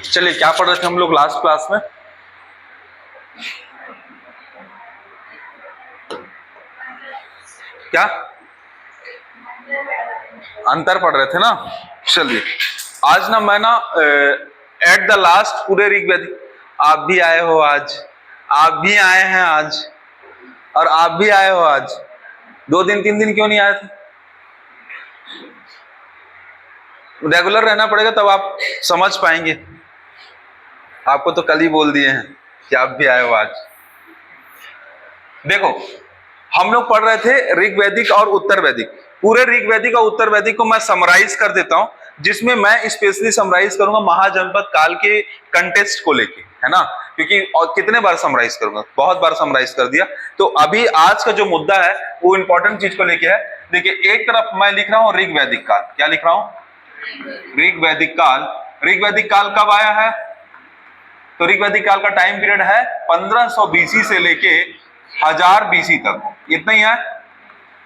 चलिए, क्या पढ़ रहे थे हम लोग लास्ट क्लास में? क्या अंतर पढ़ रहे थे ना? चलिए, आज ना मैं ना एट द लास्ट पूरे ऋग्वेद, आप भी आए हो आज, आप भी आए हैं आज, और आप भी आए हो आज। 2 दिन 3 दिन क्यों नहीं आए थे? रेगुलर रहना पड़ेगा, तब आप समझ पाएंगे। आपको तो कल ही बोल दिए हैं कि आप भी आए हो आज। देखो, हम लोग पढ़ रहे थे ऋग्वैदिक और उत्तर वैदिक। पूरे ऋग्वैदिक और उत्तर वैदिक को मैं समराइज कर देता हूं, जिसमें मैं स्पेशली समराइज करूंगा महाजनपद काल के कंटेस्ट को लेके, है ना? क्योंकि और कितने बार समराइज करूंगा, बहुत बार समराइज कर दिया। तो अभी आज का जो मुद्दा है वो इंपॉर्टेंट चीज को लेके है। देखिए, एक तरफ मैं लिख रहा हूं ऋग्वैदिक काल। क्या लिख रहा हूं? ऋग्वैदिक काल। ऋग्वैदिक काल कब आया है? तो ऋग्वैदिक काल का टाइम पीरियड है 1500 बीसी से लेके 1000 बीसी तक, इतना ही है।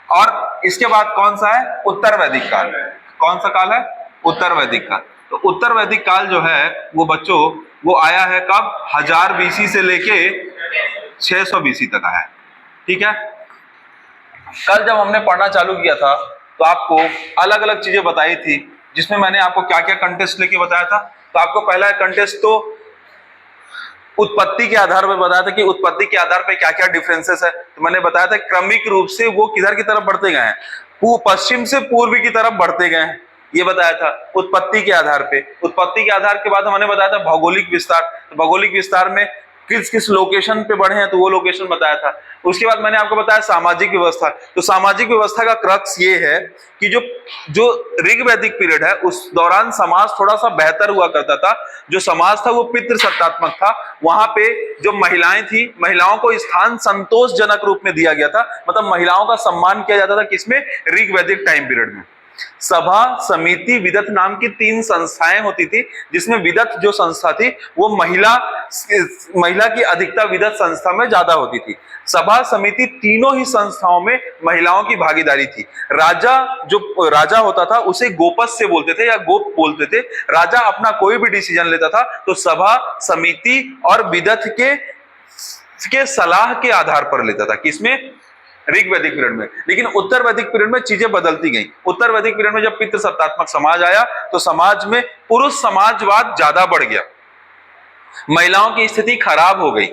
और इसके बाद कौन सा है? उत्तर वैदिक काल। कौन सा काल है? उत्तर वैदिक काल। तो उत्तर वैदिक काल जो है वो बच्चों, वो आया है कब? 1000 बीसी से लेके 600 बीसी तक आया है। ठीक है। कल जब हमने पढ़ना चालू किया था तो आपको अलग अलग चीजें बताई थी, जिसमें मैंने आपको क्या क्या कंटेस्ट लेके बताया था। तो आपको पहला कंटेस्ट तो उत्पत्ति के आधार पर बताया था कि उत्पत्ति के आधार पर क्या क्या डिफरेंसेस है। तो मैंने बताया था क्रमिक रूप से वो किधर की तरफ बढ़ते गए हैं, पश्चिम से पूर्व की तरफ बढ़ते गए हैं, ये बताया था उत्पत्ति के आधार पे। उत्पत्ति के आधार के बाद मैंने बताया था भौगोलिक विस्तार। तो भौगोलिक विस्तार में किस किस लोकेशन पे बढ़े हैं, तो वो लोकेशन बताया था। उसके बाद मैंने आपको बताया सामाजिक व्यवस्था। तो सामाजिक व्यवस्था का क्रक्स ये है कि जो जो ऋग्वैदिक पीरियड है उस दौरान समाज थोड़ा सा बेहतर हुआ करता था। जो समाज था वो पितृसत्तात्मक था। वहां पे जो महिलाएं थी, महिलाओं को स्थान संतोषजनक रूप में दिया गया था, मतलब महिलाओं का सम्मान किया जाता था। किसमें? ऋग्वैदिक टाइम पीरियड में। सभा, समिति, विदत नाम की 3 संस्थाएं होती थी, जिसमें विदत जो संस्था थी वो महिला की अधिकता विदत संस्था में ज्यादा होती थी। सभा, समिति, तीनों ही संस्थाओं में महिलाओं की भागीदारी थी। राजा, जो राजा होता था उसे गोपस से बोलते थे या गोप बोलते थे। राजा अपना कोई भी डिसीजन लेता था तो सभा, समिति और विदत के सलाह के आधार पर लेता था। किसमें? ऋग्वैदिक पीरियड में। लेकिन उत्तर वैदिक पीरियड में चीजें बदलती गई। उत्तर वैदिक पीरियड में जब पितृसत्तात्मक समाज आया तो समाज में पुरुष समाजवाद ज्यादा बढ़ गया, महिलाओं की स्थिति खराब हो गई।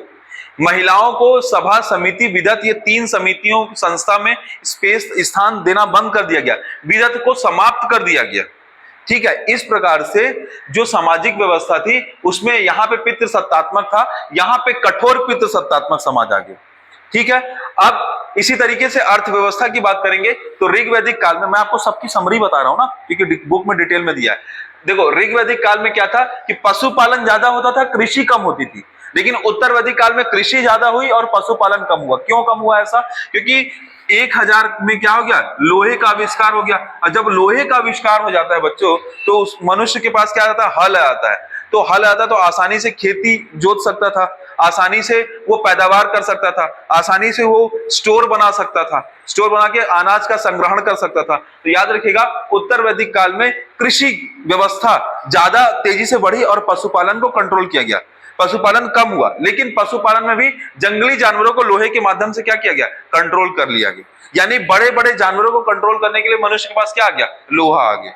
महिलाओं को सभा, समिति, विदत, ये 3 समितियों संस्था में स्थान देना बंद कर दिया गया, विदत को समाप्त कर दिया गया। ठीक है। इस प्रकार से जो सामाजिक व्यवस्था थी उसमें यहाँ पे पितृसत्तात्मक था, यहाँ पे कठोर पितृसत्तात्मक समाज आ गया। ठीक है। अब इसी तरीके से अर्थव्यवस्था की बात करेंगे तो ऋग्वैदिक काल में, मैं आपको सबकी समरी बता रहा हूं ना, क्योंकि बुक में डिटेल में दिया है। देखो, ऋग्वैदिक काल में क्या था कि पशुपालन ज्यादा होता था, कृषि कम होती थी। लेकिन उत्तर वैदिक काल में कृषि ज्यादा हुई और पशुपालन कम हुआ। क्यों कम हुआ ऐसा? क्योंकि 1000 में क्या हो गया? लोहे का आविष्कार हो गया। और जब लोहे का आविष्कार हो जाता है बच्चों, तो उस मनुष्य के पास क्या आता है? हल आता है। तो हल आता तो आसानी से खेती जोत सकता था, आसानी से वो पैदावार कर सकता था, आसानी से वो स्टोर बना सकता था, स्टोर बना के अनाज का संग्रहण कर सकता था। तो याद रखिएगा, उत्तर वैदिक काल में कृषि व्यवस्था ज्यादा तेजी से बढ़ी और पशुपालन को कंट्रोल किया गया। पशुपालन कम हुआ, लेकिन पशुपालन में भी जंगली जानवरों को लोहे के माध्यम से क्या किया गया? कंट्रोल कर लिया गया। यानी बड़े बड़े जानवरों को कंट्रोल करने के लिए मनुष्य के पास क्या आ गया? लोहा आ गया।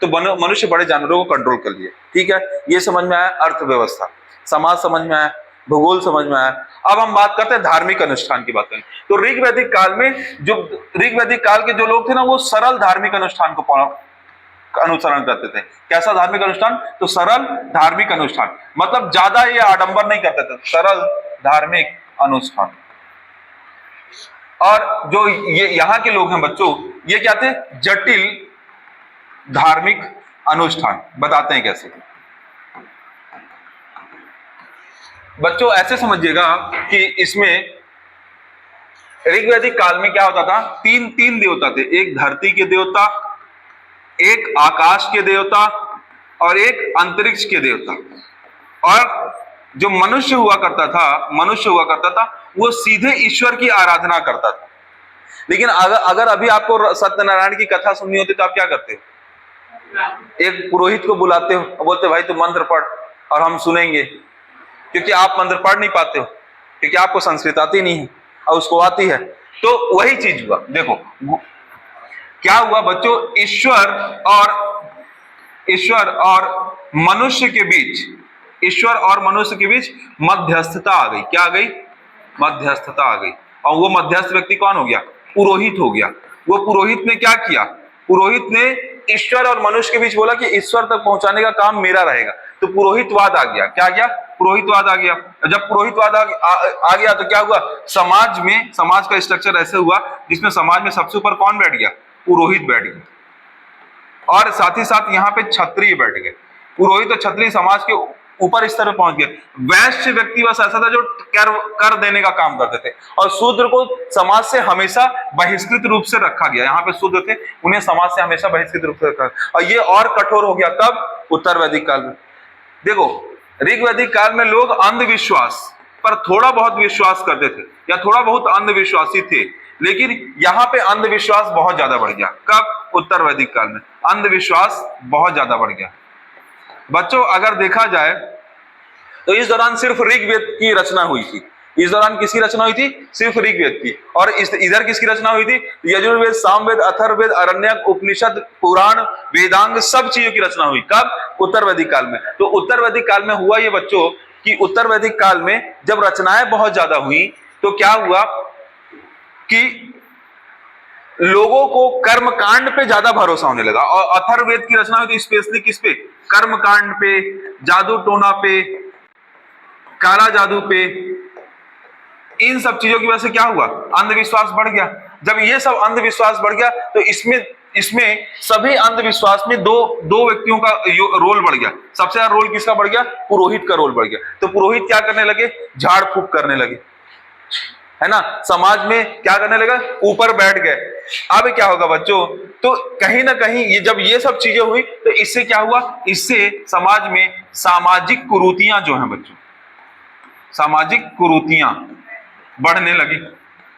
तो मनुष्य बड़े जानवरों को कंट्रोल कर लिया। ठीक है, ये समझ में आया। अर्थव्यवस्था, समाज समझ में आया, भूगोल समझ में आया। अब हम बात करते हैं धार्मिक अनुष्ठान की बात करें तो ऋग्वैदिक काल में जो ऋग्वैदिक काल के जो लोग थे ना, वो सरल धार्मिक अनुष्ठान को अनुसरण करते थे। कैसा धार्मिक अनुष्ठान? तो सरल धार्मिक अनुष्ठान, मतलब ज्यादा ये आडंबर नहीं करते थे, सरल धार्मिक अनुष्ठान। और जो ये यहाँ के लोग हैं बच्चों, ये क्या थे? जटिल धार्मिक अनुष्ठान। बताते हैं कैसे। बच्चों ऐसे समझिएगा कि इसमें ऋग्वैदिक काल में क्या होता था? तीन देवता थे। एक धरती के देवता, एक आकाश के देवता और एक अंतरिक्ष के देवता। और जो मनुष्य हुआ करता था वो सीधे ईश्वर की आराधना करता था। लेकिन अगर अभी आपको सत्यनारायण की कथा सुननी होती तो आप क्या करते हो? एक पुरोहित को बुलाते हो, बोलते भाई तू मंत्र पढ़, और हम सुनेंगे, क्योंकि आप मंत्र पढ़ नहीं पाते हो, क्योंकि आपको संस्कृत आती नहीं है और उसको आती है। तो वही चीज हुआ। देखो क्या हुआ बच्चों, ईश्वर और मनुष्य के बीच, ईश्वर और मनुष्य के बीच मध्यस्थता आ गई। क्या आ गई? मध्यस्थता आ गई। और वो मध्यस्थ व्यक्ति कौन हो गया? पुरोहित हो गया। वो पुरोहित ने क्या किया? पुरोहित ने ईश्वर और मनुष्य के बीच बोला कि ईश्वर तक पहुंचाने का काम मेरा रहेगा। तो पुरोहितवाद आ गया। क्या गया? पुरोहितवाद आ गया। जब पुरोहितवाद आ गया तो क्या हुआ? समाज में, समाज का स्ट्रक्चर ऐसे हुआ जिसमें समाज में सबसे ऊपर कौन बैठ गया? पुरोहित बैठ गया। और साथ ही साथ यहाँ पे क्षत्रिय बैठ गए। पुरोहित और क्षत्रिय समाज के ऊपर स्तर पे पहुंच गए। वैश्य व्यक्ति बस ऐसा था जो कर देने का काम करते थे, और शूद्र को समाज से हमेशा बहिष्कृत रूप से रखा गया। यहाँ पे शूद्र थे, उन्हें समाज से हमेशा बहिष्कृत रूप से रखा। और ये और कठोर हो गया कब? उत्तर वैदिक काल में। देखो ऋग्वैदिक काल में लोग अंधविश्वास पर थोड़ा बहुत विश्वास करते थे या थोड़ा बहुत अंधविश्वासी थे, लेकिन यहाँ पे अंधविश्वास बहुत ज्यादा बढ़ गया। कब? उत्तर वैदिक काल में अंधविश्वास बहुत ज्यादा बढ़ गया। बच्चों अगर देखा जाए तो इस दौरान सिर्फ ऋग्वेद की रचना हुई थी। इस दौरान किसकी रचना हुई थी? सिर्फ ऋग्वेद की। और इधर किसकी रचना हुई थी? यजुर्वेद, सामवेद, अथर्ववेद, आरण्यक, उपनिषद, पुराण, वेदांग, सब चीजों की रचना हुई। कब? उत्तर वैदिक काल में। तो उत्तर वैदिक काल में हुआ ये बच्चों कि उत्तर वैदिक काल में जब रचनाएं बहुत ज्यादा हुई तो क्या हुआ कि लोगों को कर्मकांड पे ज्यादा भरोसा होने लगा। और अथर्ववेद की रचना हुई थी स्पेशली किस पे? कर्मकांड पे, जादू टोना पे, काला जादू पे। इन सब चीजों की वजह से क्या हुआ? अंधविश्वास बढ़ गया। जब ये सब अंधविश्वास बढ़ गया तो इसमें सभी अंधविश्वास में दो व्यक्तियों का रोल बढ़ गया। सबसे ज्यादा रोल किसका बढ़ गया? पुरोहित का रोल बढ़ गया। तो पुरोहित क्या करने लगे? झाड़ फूक करने लगे, है ना। समाज में क्या करने लगा? ऊपर बैठ गए। अब क्या होगा बच्चों? तो कहीं ना कहीं जब ये सब चीजें हुई तो इससे क्या हुआ? इससे समाज में सामाजिक कुरीतियां जो हैं बच्चों, सामाजिक कुरीतियां बढ़ने लगी।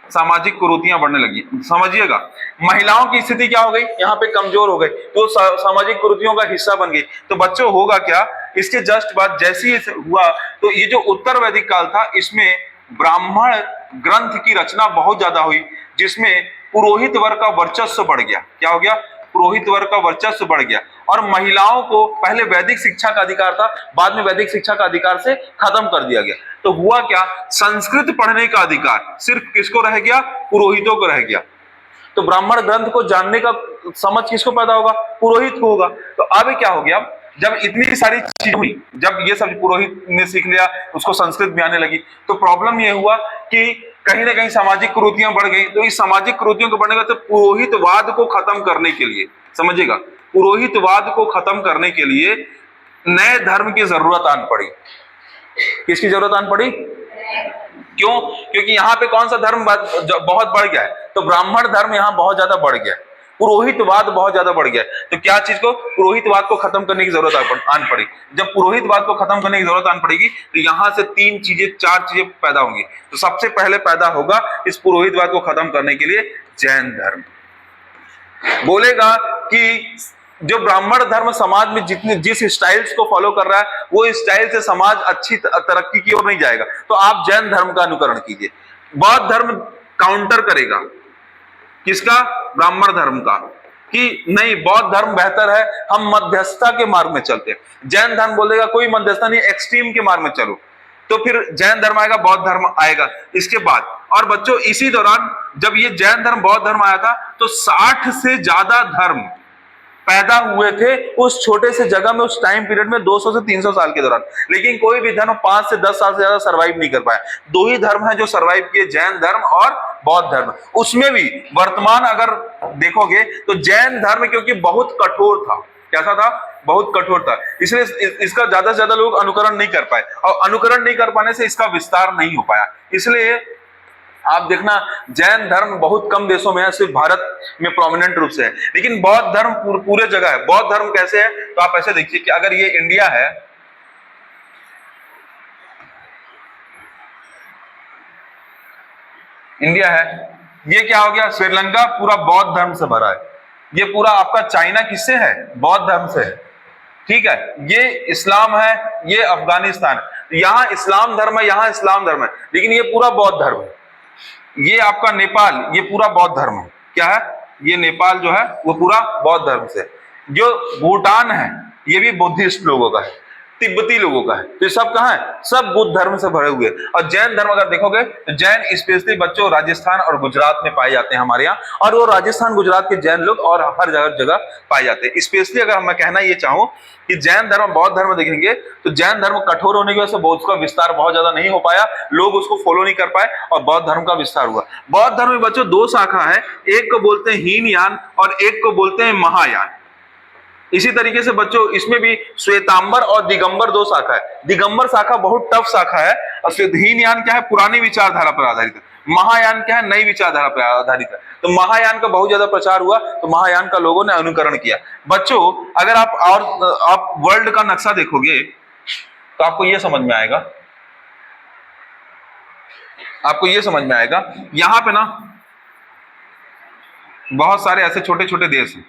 सामाजिक कुरीतियां बढ़ने लगी। समझिएगा, महिलाओं की स्थिति क्या हो गई? यहाँ पे कमजोर हो गई, तो सामाजिक कुरीतियों का हिस्सा बन गई। तो बच्चों होगा क्या? इसके जस्ट बाद जैसे ही हुआ तो ये जो उत्तर वैदिक काल था इसमें ब्राह्मण ग्रंथ की रचना बहुत ज्यादा हुई, जिसमें पुरोहित वर्ग का वर्चस्व बढ़ गया। क्या हो गया? पुरोहित वर्ग का वर्चस्व बढ़ गया। और महिलाओं को पहले वैदिक शिक्षा का अधिकार था, बाद में वैदिक शिक्षा का अधिकार से खत्म कर दिया गया। तो हुआ क्या? संस्कृत पढ़ने का अधिकार सिर्फ किसको रह गया? पुरोहितों को रह गया। तो ब्राह्मण ग्रंथ को जानने का समझ किसको पैदा होगा? पुरोहित को होगा। तो अब क्या हो गया? जब इतनी सारी चीज हुई, जब ये सब पुरोहित ने सीख लिया, उसको संस्कृत भी आने लगी, तो प्रॉब्लम ये हुआ कि कहीं ना कहीं सामाजिक कुरीतियां बढ़ गई। तो इस सामाजिक कुरीतियों को बढ़ने का तो पुरोहितवाद को खत्म करने के लिए, समझिएगा, पुरोहितवाद को खत्म करने के लिए नए धर्म की जरूरत आन पड़ी। किसकी जरूरत आन पड़ी? क्यों? क्योंकि यहाँ पे कौन सा धर्म बहुत बढ़ गया है? तो ब्राह्मण धर्म यहाँ बहुत ज्यादा बढ़ गया, पुरोहितवाद बहुत ज्यादा बढ़ गया। तो क्या चीज को? पुरोहितवाद को खत्म करने की जरूरत आन पड़ी। जब पुरोहितवाद को खत्म करने की जरूरत आन पड़ेगी तो यहां से चार चीजें पैदा होंगी। तो सबसे पहले पैदा होगा इस पुरोहितवाद को खत्म करने के लिए जैन धर्म। बोलेगा कि जो ब्राह्मण धर्म समाज में जिस स्टाइल्स को फॉलो कर रहा है वो स्टाइल से समाज अच्छी तरक्की की ओर नहीं जाएगा, तो आप जैन धर्म का अनुकरण कीजिए। बौद्ध धर्म काउंटर करेगा किसका? ब्राह्मण धर्म का, कि नहीं बौद्ध धर्म बेहतर है, हम मध्यस्थता के मार्ग में चलते हैं। जैन धर्म बोलेगा कोई मध्यस्थता नहीं, एक्सट्रीम के मार्ग में चलो। तो फिर जैन धर्म आएगा, बौद्ध धर्म आएगा इसके बाद। और बच्चों इसी दौरान जब ये जैन धर्म बौद्ध धर्म आया था तो 60 से ज्यादा धर्म पैदा हुए थे उस छोटे से जगह में, उस टाइम पीरियड में, 200 से 300 साल के दौरान। लेकिन कोई भी धर्म 5 से 10 साल से ज्यादा सर्वाइव नहीं कर पाया। दो ही धर्म है जो सर्वाइव किए, जैन धर्म और बौद्ध धर्म। उसमें भी वर्तमान अगर देखोगे तो जैन धर्म क्योंकि बहुत कठोर था, कैसा था? बहुत कठोर था, इसलिए इसका ज्यादा से ज्यादा लोग अनुकरण नहीं कर पाए, और अनुकरण नहीं कर पाने से इसका विस्तार नहीं हो पाया। इसलिए आप देखना जैन धर्म बहुत कम देशों में है, सिर्फ भारत में प्रोमिनेंट रूप से है, लेकिन बौद्ध धर्म पूरे जगह है। बौद्ध धर्म कैसे है? तो आप ऐसे देखिए कि अगर ये इंडिया है, ये क्या हो गया? श्रीलंका पूरा बौद्ध धर्म से भरा है। ये पूरा आपका चाइना किससे है? बौद्ध धर्म से है। ठीक है, ये इस्लाम है, ये अफगानिस्तान, यहाँ इस्लाम धर्म है, यहाँ इस्लाम धर्म है, लेकिन ये पूरा बौद्ध धर्म है। ये आपका नेपाल, ये पूरा बौद्ध धर्म है। क्या है? ये नेपाल जो है वो पूरा बौद्ध धर्म से। जो भूटान है ये भी बुद्धिस्ट लोगों का है, तिब्बती लोगों का है। तो ये सब कहाँ है? सब बुद्ध धर्म से भरे हुए। और जैन धर्म अगर देखोगे तो जैन स्पेशली बच्चों राजस्थान और गुजरात में पाए जाते हैं हमारे यहाँ, और वो राजस्थान गुजरात के जैन लोग और हर जगह जगह पाए जाते हैं। स्पेशली अगर मैं कहना ये चाहूँ कि जैन धर्म बौद्ध धर्म देखेंगे तो जैन धर्म कठोर होने की वजह से बौद्ध का विस्तार बहुत ज्यादा नहीं हो पाया, लोग उसको फॉलो नहीं कर पाए और बौद्ध धर्म का विस्तार हुआ। बौद्ध धर्म में बच्चों दो शाखा है, एक को बोलते हैं हीनयान और एक को बोलते हैं महायान। इसी तरीके से बच्चों इसमें भी श्वेतांबर और दिगंबर दो शाखा है। दिगंबर शाखा बहुत टफ शाखा है, और हीनयान क्या है? पुरानी विचारधारा पर आधारित है। महायान क्या है? नई विचारधारा पर आधारित है। तो महायान का बहुत ज्यादा प्रचार हुआ, तो महायान का लोगों ने अनुकरण किया। बच्चों अगर आप वर्ल्ड का नक्शा देखोगे तो आपको यह समझ में आएगा, यहां पे ना बहुत सारे ऐसे छोटे छोटे देश हैं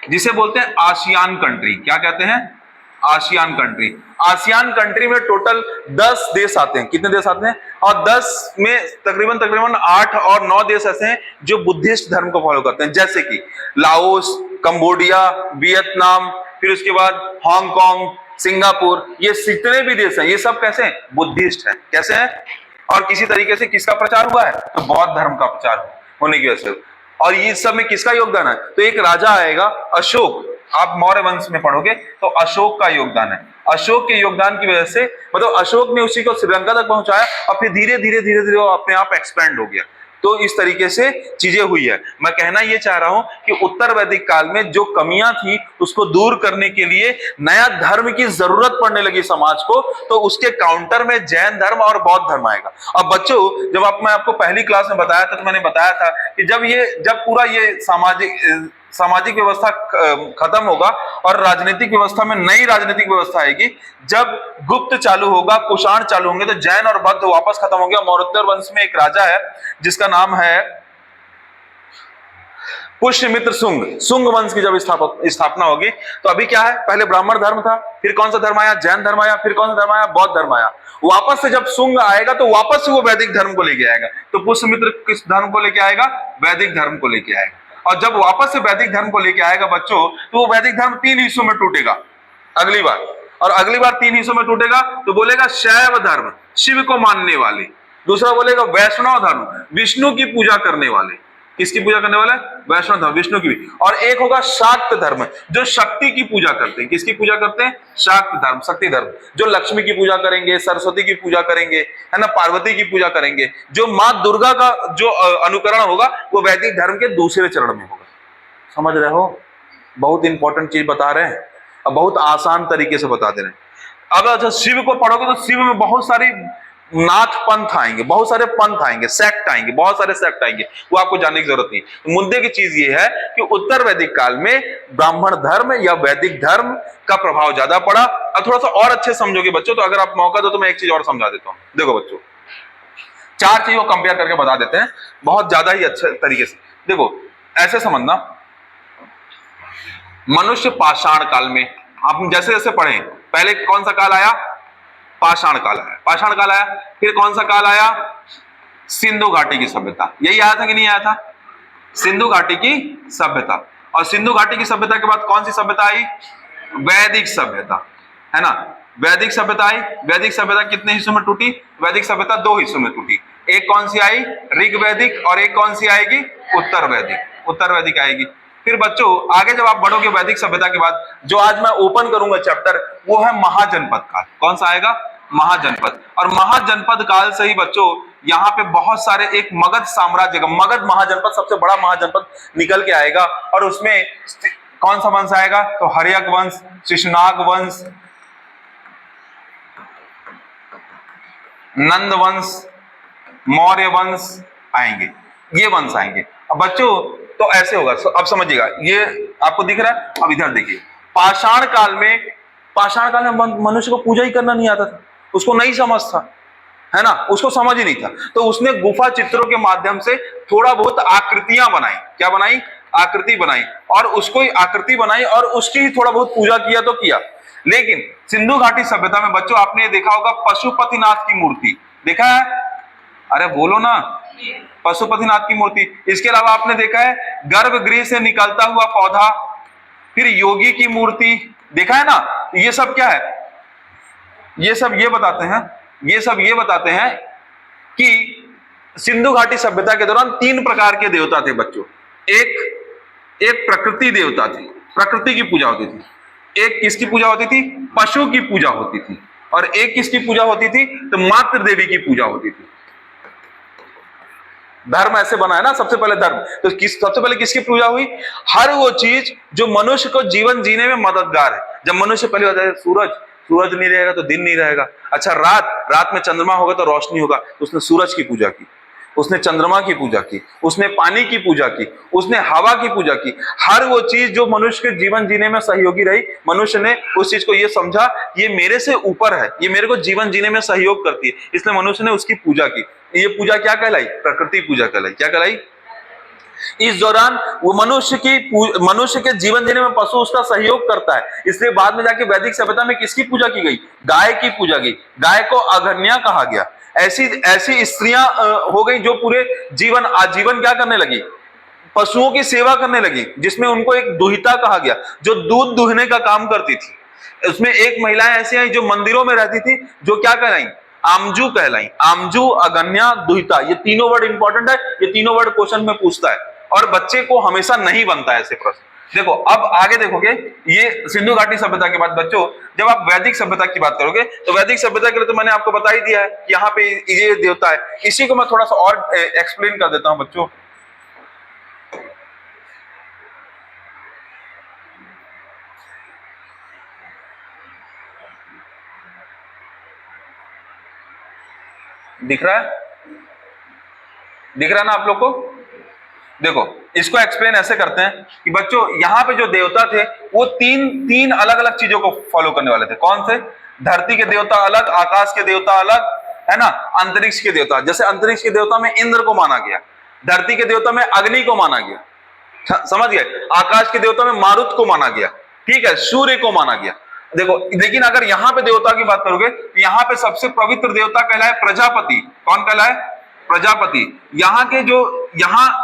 जिसे बोलते हैं आसियान कंट्री। क्या कहते हैं? ASEAN country. आसियान कंट्री में टोटल 10 देश आते हैं। कितने देश आते हैं? और 10 में तकरीबन 8 और 9 देश ऐसे हैं जो बुद्धिस्ट धर्म को फॉलो करते हैं, जैसे कि लाओस, कंबोडिया, वियतनाम, फिर उसके बाद हांगकांग, सिंगापुर। ये जितने भी देश हैं ये सब कैसे हैं? बुद्धिस्ट हैं। कैसे हैं? और किसी तरीके से किसका प्रचार हुआ है? तो बौद्ध धर्म का प्रचार होने की वजह से। और ये सब में किसका योगदान है? तो एक राजा आएगा अशोक, आप मौर्य वंश में पढ़ोगे तो अशोक का योगदान है। अशोक के योगदान की वजह से मतलब अशोक ने उसी को श्रीलंका तक पहुंचाया और फिर धीरे धीरे वो अपने आप एक्सपेंड हो गया। तो इस तरीके से चीजें हुई है। मैं कहना ये चाह रहा हूं कि उत्तर वैदिक काल में जो कमियां थी उसको दूर करने के लिए नया धर्म की जरूरत पड़ने लगी समाज को, तो उसके काउंटर में जैन धर्म और बौद्ध धर्म आएगा। अब बच्चों जब मैं आपको पहली क्लास में बताया था तो मैंने बताया था कि जब पूरा ये सामाजिक व्यवस्था खत्म होगा और राजनीतिक व्यवस्था में नई राजनीतिक व्यवस्था आएगी, जब गुप्त चालू होगा, कुषाण चालू होंगे, तो जैन और बौद्ध वापस खत्म हो गया। मौर्योत्तर वंश में एक राजा है जिसका नाम है पुष्यमित्र सुंग वंश की जब स्थापना होगी तो अभी क्या है? पहले ब्राह्मण धर्म था, फिर कौन सा धर्म आया? जैन धर्म आया, फिर कौन सा धर्म आया? बौद्ध धर्म आया। वापस से जब सुंग आएगा तो वापस से वो वैदिक धर्म को लेके आएगा। तो पुष्यमित्र किस धर्म को लेके आएगा? वैदिक धर्म को लेके आएगा। और जब वापस से वैदिक धर्म को लेके आएगा बच्चों, तो वो वैदिक धर्म 3 हिस्सों में टूटेगा अगली बार। और अगली बार 3 हिस्सों में टूटेगा तो बोलेगा शैव धर्म, शिव को मानने वाले। दूसरा बोलेगा वैष्णव धर्म, विष्णु की पूजा करने वाले। किसकी पूजा करने वाला है? वैष्णव धर्म, विष्णु की भी। और एक होगा शाक्त धर्म, जो शक्ति की पूजा करते हैं। किसकी पूजा करते हैं? शाक्त धर्म, शक्ति धर्म, जो लक्ष्मी की पूजा करेंगे, सरस्वती की पूजा करेंगे, है ना, पार्वती की पूजा करेंगे। जो माँ दुर्गा का जो अनुकरण होगा वो वैदिक धर्म के दूसरे चरण में होगा। समझ रहे हो? बहुत इंपॉर्टेंट चीज बता रहे हैं और बहुत आसान तरीके से बता दे रहे हैं। अब अच्छा शिव को पढ़ोगे तो शिव में बहुत सारी नाथ पंथ आएंगे, बहुत सारे पंथ आएंगे, सेक्ट आएंगे, बहुत सारे सेक्ट आएंगे, वो आपको जानने की जरूरत नहीं। तो मुद्दे की चीज ये है कि उत्तर वैदिक काल में ब्राह्मण धर्म या वैदिक धर्म का प्रभाव ज्यादा पड़ा। अब थोड़ा सा और अच्छे समझोगे बच्चों, तो अगर आप मौका दो तो मैं एक चीज और समझा देता हूं। देखो बच्चों, 4 चीजों को कंपेयर करके बता देते हैं बहुत ज्यादा ही अच्छे तरीके से। देखो ऐसे समझना, मनुष्य पाषाण काल में, आप जैसे जैसे पढ़े, पहले कौन सा काल आया? पाषाण काल आया। पाषाण काल आया, फिर कौन सा काल आया? सिंधु घाटी की सभ्यता। यही आया था कि नहीं आया था? सिंधु घाटी की सभ्यता। और सिंधु घाटी की सभ्यता के बाद कौन सी सभ्यता आई? वैदिक सभ्यता, है ना। वैदिक सभ्यता आई। वैदिक सभ्यता कितने हिस्सों में टूटी? वैदिक सभ्यता 2 हिस्सों में टूटी। एक कौन सी आई? ऋग वैदिक, और एक कौन सी आएगी? उत्तर वैदिक। उत्तर वैदिक आएगी। फिर बच्चों आगे जब आप बढ़ोगे वैदिक सभ्यता के बाद, जो आज मैं ओपन करूंगा चैप्टर, वो है महाजनपद काल। कौन सा आएगा? महाजनपद। और महाजनपद काल से ही बच्चों यहाँ पे बहुत सारे, एक मगध साम्राज्य का, मगध महाजनपद सबसे बड़ा महाजनपद निकल के आएगा। और उसमें कौन सा वंश आएगा? तो हर्यक वंश, शिशुनाग वंश, नंद वंश, मौर्य वंश आएंगे। ये वंश आएंगे। अब बच्चों तो ऐसे होगा, अब समझिएगा, ये आपको दिख रहा है। अब इधर देखिए, पाषाण काल में मनुष्य को पूजा ही करना नहीं आता था, उसको नहीं समझ था, है ना, उसको समझ ही नहीं था। तो उसने गुफा चित्रों के माध्यम से थोड़ा बहुत आकृतियां बनाई। क्या बनाई? आकृति बनाई। और उसको ही आकृति बनाई और उसकी ही थोड़ा बहुत पूजा किया तो किया। लेकिन सिंधु घाटी सभ्यता में बच्चों आपने ये देखा होगा पशुपतिनाथ की मूर्ति देखा है, अरे बोलो ना, पशुपतिनाथ की मूर्ति। इसके अलावा आपने देखा है गर्भगृह से निकलता हुआ पौधा, फिर योगी की मूर्ति देखा है ना। ये सब क्या है, ये सब ये बताते हैं, ये सब ये बताते हैं कि सिंधु घाटी सभ्यता के दौरान 3 प्रकार के देवता थे बच्चों। एक प्रकृति देवता थी, प्रकृति की पूजा होती थी। एक किसकी पूजा होती थी, पशु की पूजा होती थी। और एक किसकी पूजा होती थी, तो मातृ देवी की पूजा होती थी। धर्म ऐसे बना है ना, सबसे पहले धर्म, तो सबसे पहले किसकी पूजा हुई, हर वो चीज जो मनुष्य को जीवन जीने में मददगार है। जब मनुष्य पहले होता है सूरज नहीं रहेगा तो दिन नहीं रहेगा, अच्छा रात में चंद्रमा होगा तो रोशनी होगा, तो उसने सूरज की पूजा की, उसने चंद्रमा की पूजा की, उसने पानी की पूजा की, उसने हवा की पूजा की। हर वो चीज जो मनुष्य के जीवन जीने में सहयोगी रही, मनुष्य ने उस चीज को ये समझा ये मेरे से ऊपर है, ये मेरे को जीवन जीने में सहयोग करती है, इसलिए मनुष्य ने उसकी पूजा की। ये पूजा क्या कहलाई, प्रकृति पूजा कहलाई। क्या कहलाई, इस दौरान वो मनुष्य के जीवन जीने में पशु उसका सहयोग करता है, इसलिए बाद में जाके वैदिक सभ्यता में किसकी पूजा की गई, गाय की पूजा की। गाय को अघन्या कहा गया। ऐसी स्त्रियां हो गई जो पूरे आजीवन क्या करने लगी, पशुओं की सेवा करने लगी, जिसमें उनको एक दुहिता कहा गया जो दूध दुहने का काम करती थी। उसमें एक महिलाएं ऐसी आई जो मंदिरों में रहती थी, जो क्या कहलाई, आमजू कहलाई। आमजू, अगन्या, दुहिता, ये तीनों वर्ड इंपॉर्टेंट है, ये तीनों वर्ड क्वेश्चन में पूछता है और बच्चे को हमेशा नहीं बनता है ऐसे प्रश्न। देखो अब आगे देखोगे, ये सिंधु घाटी सभ्यता के बाद बच्चों जब आप वैदिक सभ्यता की बात करोगे तो वैदिक सभ्यता के लिए तो मैंने आपको बता ही दिया है, यहाँ पे ये देवता है। इसी को मैं थोड़ा सा और एक्सप्लेन कर देता हूं बच्चों। दिख रहा है, दिख रहा है ना आप लोग को। देखो इसको एक्सप्लेन ऐसे करते हैं कि बच्चों यहाँ पे जो देवता थे वो तीन अलग अलग चीजों को फॉलो करने वाले थे। कौन से, धरती के देवता अलग, आकाश के देवता अलग, है ना, अंतरिक्ष के देवता। जैसे अंतरिक्ष के देवता में इंद्र को माना गया, धरती के देवता में अग्नि को माना गया, समझ गए, आकाश के देवता में मारुत को माना गया, ठीक है, सूर्य को माना गया। देखो लेकिन अगर यहाँ पे देवता की बात करोगे तो यहाँ पे सबसे पवित्र देवता कहलाए प्रजापति। कौन कहलाए, प्रजापति। यहाँ के जो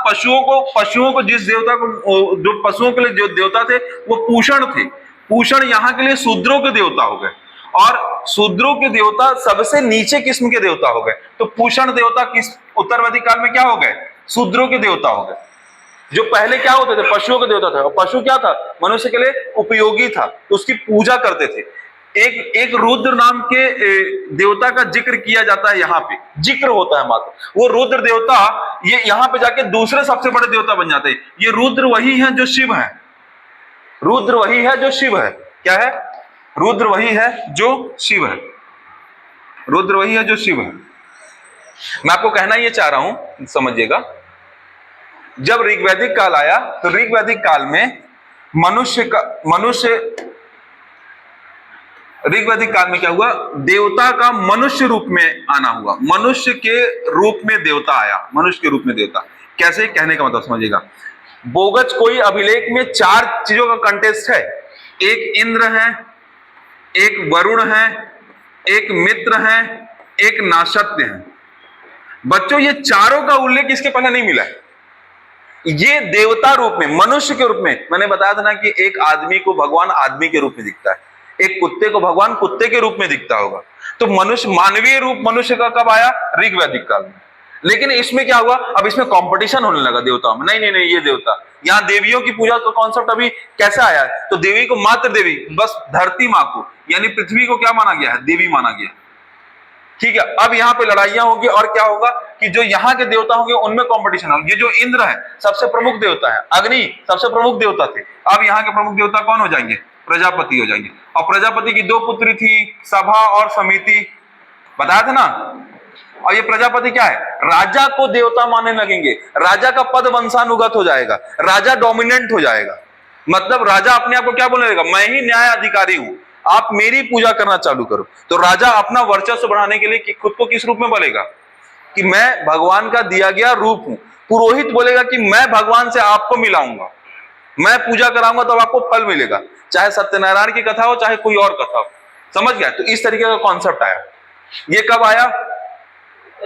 पशुओं को जिस देवता को, जो पशुओं के लिए जो देवता थे वो पूषण थे। पूषण यहाँ के लिए शूद्रों के देवता हो गए, और शूद्रों के देवता सबसे नीचे किस्म के देवता हो गए। तो पूषण देवता किस उत्तर वैदिक काल में क्या हो गए, शूद्रों के देवता हो गए। जो पहले क्या होते थे, पशुओं के देवता था, और पशु क्या था, मनुष्य के लिए उपयोगी था, तो उसकी पूजा करते थे। एक रुद्र नाम के देवता का जिक्र किया जाता है, यहाँ पे जिक्र होता है मात्र। वो रुद्र देवता ये यहाँ पे जाके दूसरे सबसे बड़े देवता बन जाते हैं। ये रुद्र वही है जो शिव है, रुद्र वही है जो शिव है। क्या है, रुद्र वही है जो शिव है, रुद्र वही है जो शिव है। मैं आपको कहना ये चाह रहा हूं, समझिएगा, जब ऋग्वैदिक काल आया तो ऋग्वैदिक काल में ऋग्वैदिक काल में क्या हुआ, देवता का मनुष्य रूप में आना हुआ, मनुष्य के रूप में देवता आया, मनुष्य के रूप में देवता। कैसे, कहने का मतलब समझिएगा, बोगच कोई अभिलेख में 4 चीजों का कंटेस्ट है। एक इंद्र है, एक वरुण है, एक मित्र है, एक नासत्य है। बच्चों ये चारों का उल्लेख इसके पहले नहीं मिला है। ये देवता रूप में, मनुष्य के रूप में। मैंने बताया था ना कि एक आदमी को भगवान आदमी के रूप में दिखता है, एक कुत्ते को भगवान कुत्ते के रूप में दिखता होगा। तो मनुष्य, मानवीय रूप मनुष्य का कब आया, ऋग्वैदिक काल में। लेकिन इसमें क्या हुआ, अब इसमें कंपटीशन होने लगा देवताओं में। नहीं, ये देवता, यहाँ देवियों की पूजा का कॉन्सेप्ट अभी कैसा आया है, तो देवी को मात्र देवी, बस धरती माँ को यानी पृथ्वी को क्या माना गया है, देवी माना गया। ठीक है, अब यहाँ पे लड़ाइयां होगी, और क्या होगा कि जो यहाँ के देवता होंगे उनमें कंपटीशन होगा। ये जो इंद्र है सबसे प्रमुख देवता है, अग्नि सबसे प्रमुख देवता थे, अब यहाँ के प्रमुख देवता कौन हो जाएंगे, प्रजापति हो जाएंगे। और प्रजापति की 2 पुत्री थी, सभा और समिति, बताया था ना। और ये प्रजापति क्या है, राजा को देवता मानने लगेंगे, राजा का पद वंशानुगत हो जाएगा, राजा डोमिनेंट हो जाएगा। मतलब राजा अपने आप को क्या बोलने लगेगा, मैं ही न्याय अधिकारी हूं, आप मेरी पूजा करना चालू करो। तो राजा अपना वर्चस्व बढ़ाने के लिए खुद को किस रूप में बोलेगा कि मैं भगवान का दिया गया रूप हूं। पुरोहित बोलेगा कि मैं भगवान से आपको मिलाऊंगा। मैं पूजा कराऊंगा तो आपको फल मिलेगा, चाहे सत्यनारायण की कथा हो चाहे कोई और कथा हो। समझ गया? तो इस तरीके का कॉन्सेप्ट आया। ये कब आया?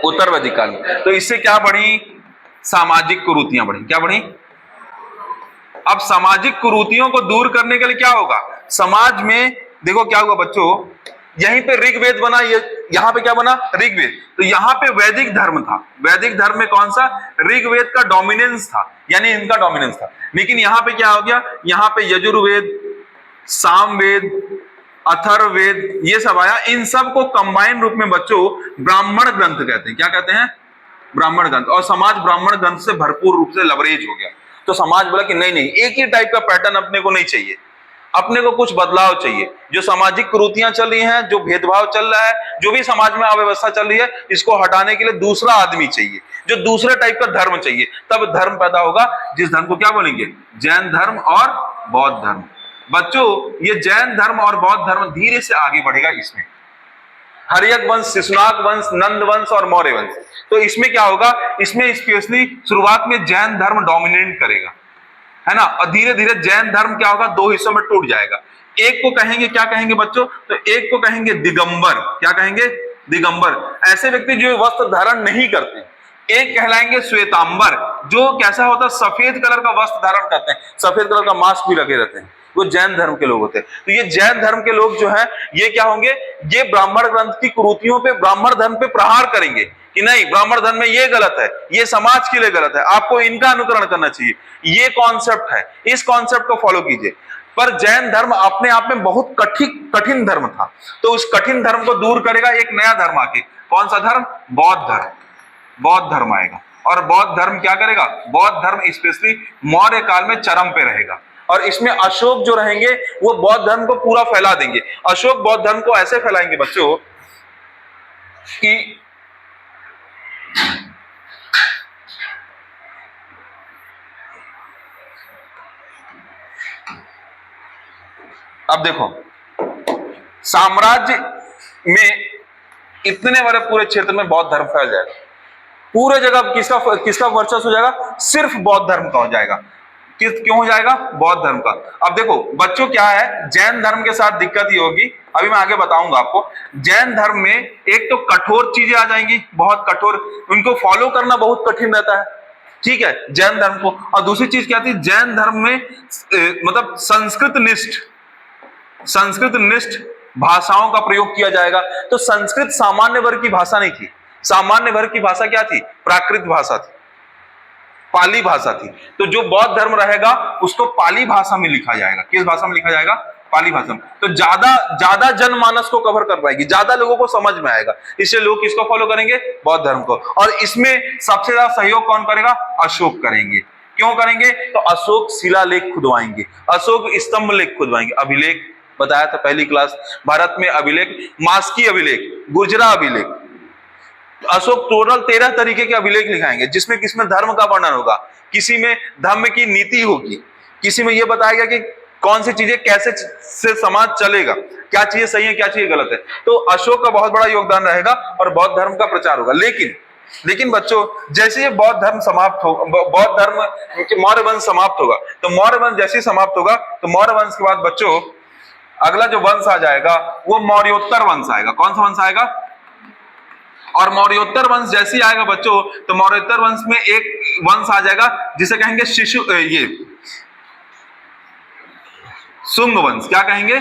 उत्तर वैदिक काल में। तो इससे क्या बढ़ी? सामाजिक कुरीतियां बढ़ी। क्या बढ़ी? अब सामाजिक कुरीतियों को दूर करने के लिए क्या होगा? समाज में देखो क्या हुआ बच्चों, यहीं पे ऋग्वेद बना, ये यहां पे क्या बना? ऋग्वेद। तो यहां पे वैदिक धर्म था। वैदिक धर्म में कौन सा? ऋग्वेद का डोमिनेंस था, यानी इनका डोमिनेंस था। लेकिन यहां पे क्या हो गया? यहां पे यजुर्वेद, सामवेद, अथर्ववेद ये सब आया। इन सब को कंबाइन रूप में बच्चों ब्राह्मण ग्रंथ कहते हैं। क्या कहते हैं? ब्राह्मण ग्रंथ। और समाज ब्राह्मण ग्रंथ से भरपूर रूप से लवरेज हो गया। तो समाज बोला कि नहीं नहीं, एक ही टाइप का पैटर्न अपने को नहीं चाहिए, अपने को कुछ बदलाव चाहिए। जो सामाजिक कुरीतियां चल रही हैं, जो भेदभाव चल रहा है, जो भी समाज में अव्यवस्था चल रही है, इसको हटाने के लिए दूसरा आदमी चाहिए, जो दूसरे टाइप का धर्म चाहिए। तब धर्म पैदा होगा, जिस धर्म को क्या बोलेंगे? जैन धर्म और बौद्ध धर्म। बच्चों ये जैन धर्म और बौद्ध धर्म धीरे से आगे बढ़ेगा। इसमें हर्यक वंश, शिशुनाग वंश, नंद वंश और मौर्य वंश। तो इसमें क्या होगा? इसमें स्पेशली शुरुआत में जैन धर्म डोमिनेट करेगा, है ना। और धीरे धीरे जैन धर्म क्या होगा? दो हिस्सों में टूट जाएगा। एक को कहेंगे, क्या कहेंगे बच्चों? तो एक को कहेंगे दिगंबर। क्या कहेंगे? दिगंबर। ऐसे व्यक्ति जो वस्त्र धारण नहीं करते। एक कहलाएंगे श्वेतांबर, जो कैसा होता है? सफेद कलर का वस्त्र धारण करते हैं, सफेद कलर का मास्क भी लगे रहते हैं। वो जैन धर्म के लोग होते हैं। तो ये जैन धर्म के लोग जो हैं, ये क्या होंगे? ये ब्राह्मण ग्रंथ की कुरीतियों पे, ब्राह्मण धर्म पे प्रहार करेंगे कि नहीं, ब्राह्मण धर्म में ये गलत है, ये समाज के लिए गलत है, आपको इनका अनुकरण करना चाहिए। ये कॉन्सेप्ट है, इस कॉन्सेप्ट को फॉलो कीजिए। पर जैन धर्म अपने आप में बहुत कठिन धर्म था। तो उस कठिन धर्म को दूर करेगा एक नया धर्म आके। कौन सा धर्म? बौद्ध धर्म। बौद्ध धर्म आएगा। और बौद्ध धर्म क्या करेगा? बौद्ध धर्म स्पेशली मौर्य काल में चरम पे रहेगा। और इसमें अशोक जो रहेंगे वो बौद्ध धर्म को पूरा फैला देंगे। अशोक बौद्ध धर्म को ऐसे फैलाएंगे बच्चों कि अब देखो, साम्राज्य में इतने बड़े पूरे क्षेत्र में बौद्ध धर्म फैल जाएगा। पूरे जगह किसका वर्चस्व हो जाएगा? सिर्फ बौद्ध धर्म का हो जाएगा। क्यों हो जाएगा? बौद्ध धर्म का। अब देखो बच्चों क्या है, जैन धर्म के साथ दिक्कत ही होगी, अभी मैं आगे बताऊंगा आपको। जैन धर्म में एक तो कठोर चीजें आ जाएंगी, बहुत कठोर, उनको फॉलो करना बहुत कठिन रहता है, ठीक है, जैन धर्म को। और दूसरी चीज क्या थी? जैन धर्म में मतलब संस्कृत निष्ठ भाषाओं का प्रयोग किया जाएगा। तो संस्कृत सामान्य वर्ग की भाषा नहीं थी। सामान्य वर्ग की भाषा क्या थी? प्राकृत भाषा थी, पाली भाषा थी। तो जो बौद्ध धर्म रहेगा उसको पाली भाषा में लिखा जाएगा। किस भाषा में लिखा जाएगा? पाली भाषा में। तो ज्यादा जनमानस को कवर कर पाएगी, ज्यादा लोगों को समझ में आएगा, इसलिए लोग किसको फॉलो करेंगे? बौद्ध धर्म को। और इसमें सबसे ज्यादा सहयोग कौन करेगा? अशोक करेंगे। क्यों करेंगे? तो अशोक शिलालेख खुदवाएंगे, अशोक स्तंभ लेख खुदवाएंगे। अभिलेख बताया था पहली क्लास, भारत में अभिलेख, मास्की अभिलेख, गुर्जरा अभिलेख, अशोक टोटल 13 तरीके के अभिलेख लिखाएंगे, जिसमें किसमें धर्म का वर्णन होगा, किसी में धर्म की नीति होगी, किसी में यह बताएगा कि कौन सी चीजें कैसे से समाज चलेगा, क्या चीजें सही है क्या चीजें गलत है। तो अशोक का बहुत बड़ा योगदान रहेगा और बौद्ध धर्म का प्रचार होगा। लेकिन बच्चों जैसे ये बौद्ध धर्म समाप्त हो, बौद्ध धर्म मौर्य वंश समाप्त होगा, तो मौर्य वंश जैसे ही समाप्त होगा तो मौर्य वंश के बाद बच्चों अगला जो वंश आ जाएगा वो मौर्योत्तर वंश आएगा। कौन सा वंश आएगा? और मौर्योत्तर वंश जैसे ही आएगा बच्चों, तो मौर्योत्तर वंश में एक वंश आ जाएगा जिसे कहेंगे शुंग वंश। क्या कहेंगे?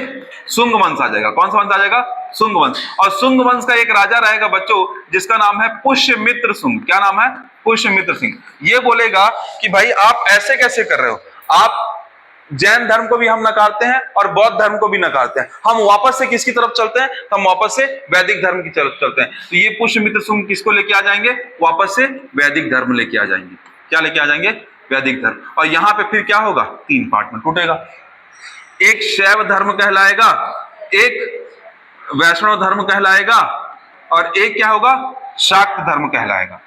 शुंग वंश आ जाएगा। कौन सा वंश आ जाएगा? शुंग वंश। और शुंग वंश का एक राजा रहेगा बच्चों जिसका नाम है पुष्यमित्र शुंग। क्या नाम है? पुष्यमित्र सिंह। ये बोलेगा कि भाई आप ऐसे कैसे कर रहे हो, आप जैन धर्म को भी हम नकारते हैं और बौद्ध धर्म को भी नकारते हैं, हम वापस से किसकी तरफ चलते हैं? हम वापस से वैदिक धर्म की तरफ चलते हैं। तो ये पुष्यमित्र शुंग किसको लेके आ जाएंगे? वापस से वैदिक धर्म लेके आ जाएंगे। क्या लेके आ जाएंगे? वैदिक धर्म। और यहां पे फिर क्या होगा? 3 पार्ट में टूटेगा। एक शैव धर्म कहलाएगा, एक वैष्णव धर्म कहलाएगा और एक क्या होगा? शाक्त धर्म कहलाएगा।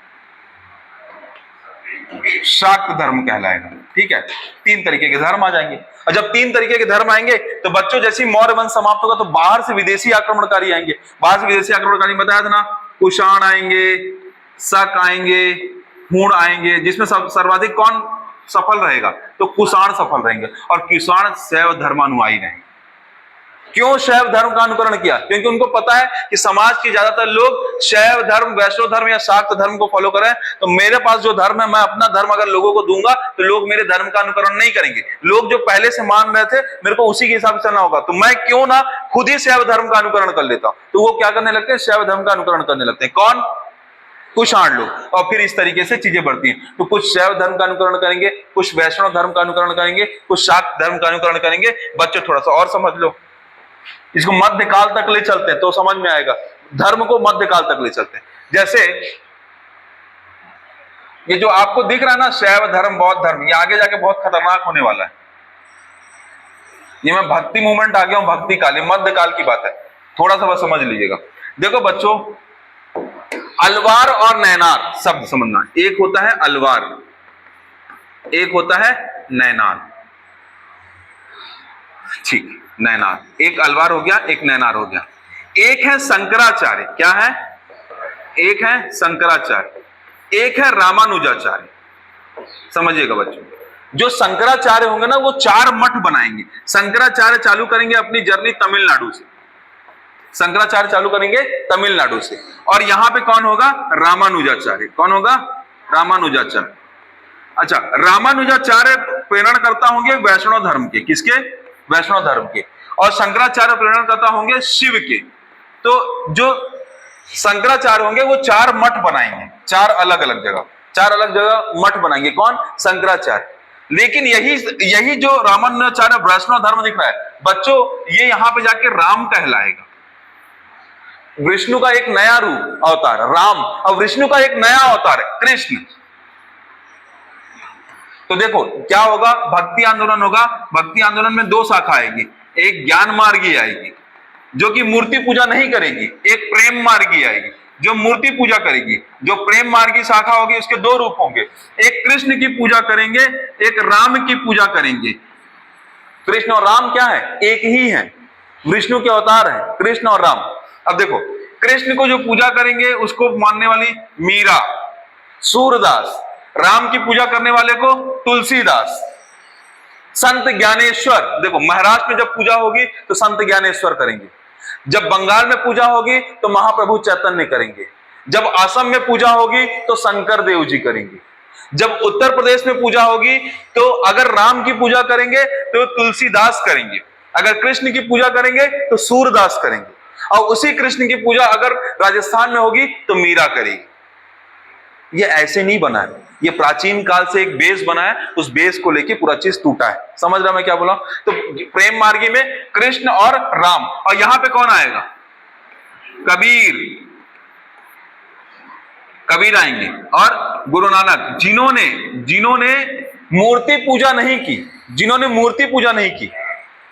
शाक्त धर्म कहलाएगा, ठीक है। 3 तरीके के धर्म आ जाएंगे। और जब 3 तरीके के धर्म आएंगे तो बच्चों जैसे मौर्य वंश समाप्त होगा तो बाहर से विदेशी आक्रमणकारी आएंगे। बाहर से विदेशी आक्रमणकारी बताया था ना, कुषाण आएंगे, शक आएंगे, हूण आएंगे, जिसमें सर्वाधिक कौन सफल रहेगा तो कुषाण सफल रहेंगे, और कुषाण शैव धर्मानुयायी रहेंगे। क्यों शैव धर्म का अनुकरण किया? क्योंकि उनको पता है कि समाज के ज्यादातर लोग शैव धर्म, वैष्णव धर्म या शाक्त धर्म को फॉलो करें, तो मेरे पास जो धर्म है, मैं अपना धर्म अगर लोगों को दूंगा तो लोग मेरे धर्म का अनुकरण नहीं करेंगे। लोग जो पहले से मान रहे थे मेरे को उसी के हिसाब से चलना होगा, तो मैं क्यों ना खुद ही शैव धर्म का अनुकरण कर लेता हूं। तो वो क्या करने लगते हैं? शैव धर्म का अनुकरण करने लगते हैं। कौन? कुषाण लोग। और फिर इस तरीके से चीजें बढ़ती हैं। तो कुछ शैव धर्म का अनुकरण करेंगे, कुछ वैष्णव धर्म का अनुकरण करेंगे, कुछ शाक्त धर्म का अनुकरण करेंगे। बच्चों थोड़ा सा और समझ लो, इसको मध्यकाल तक ले चलते हैं तो समझ में आएगा। धर्म को मध्यकाल तक ले चलते हैं। जैसे ये जो आपको दिख रहा है ना, शैव धर्म, बौद्ध धर्म, ये आगे जाके बहुत खतरनाक होने वाला है। ये मैं भक्ति मूवमेंट आ गया हूं, भक्ति काल, मध्यकाल की बात है, थोड़ा सा बस समझ लीजिएगा। देखो बच्चों, अलवार और नैनार शब्द समझना। एक होता है अलवार, एक होता है नैनार। ठीक, नैनार, एक अलवार हो गया, एक नैनार हो गया। एक है शंकराचार्य, क्या है? एक है शंकराचार्य, एक है रामानुजाचार्य। समझिएगा बच्चों, जो शंकराचार्य होंगे ना वो 4 मठ बनाएंगे। शंकराचार्य चालू करेंगे अपनी जर्नी तमिलनाडु से, शंकराचार्य चालू करेंगे तमिलनाडु से। और यहां पे कौन होगा? रामानुजाचार्य। कौन होगा? रामानुजाचार्य। अच्छा, रामानुजाचार्य प्रेरण करता होंगे वैष्णव धर्म के। किसके? वैष्णव धर्म के। और शंकराचार्य प्रेरण करता होंगे शिव के। तो जो शंकराचार्य होंगे वो 4 मठ बनाएंगे, 4 अलग अलग जगह, 4 अलग जगह मठ बनाएंगे। कौन? शंकराचार्य। लेकिन यही जो रामानुजाचार्य वैष्णव धर्म दिख रहा है बच्चों, ये यहां पे जाके राम कहलाएगा। विष्णु का एक नया रूप अवतार राम, और विष्णु का एक नया अवतार है कृष्ण। तो देखो क्या होगा? भक्ति आंदोलन होगा। भक्ति आंदोलन में 2 शाखा आएगी, एक ज्ञान मार्गी आएगी जो कि मूर्ति पूजा नहीं करेगी, एक प्रेम मार्गी आएगी जो मूर्ति पूजा करेगी। जो प्रेम मार्गी शाखा होगी उसके 2 रूप होंगे, एक कृष्ण की पूजा करेंगे, एक राम की पूजा करेंगे। कृष्ण और राम क्या है? एक ही है, विष्णु के अवतार है कृष्ण और राम। अब देखो, कृष्ण को जो पूजा करेंगे उसको मानने वाली मीरा, सूरदास। राम की पूजा करने वाले को तुलसीदास, संत ज्ञानेश्वर। देखो महाराष्ट्र में जब पूजा होगी तो संत ज्ञानेश्वर करेंगे, जब बंगाल में पूजा होगी तो महाप्रभु चैतन्य करेंगे, जब असम में पूजा होगी तो शंकर देव जी करेंगे, जब उत्तर प्रदेश में पूजा होगी तो अगर राम की पूजा करेंगे तो तुलसीदास करेंगे, अगर कृष्ण की पूजा करेंगे तो सूरदास करेंगे, और उसी कृष्ण की पूजा अगर राजस्थान में होगी तो मीरा करेगी। ये ऐसे नहीं बना है, ये प्राचीन काल से एक बेस बना है, उस बेस को लेके पूरा चीज टूटा है। समझ रहा मैं क्या बोला? तो प्रेम मार्गी में कृष्ण और राम, और यहां पे कौन आएगा? कबीर, कबीर आएंगे, और गुरु नानक, जिन्होंने मूर्ति पूजा नहीं की, जिन्होंने मूर्ति पूजा नहीं की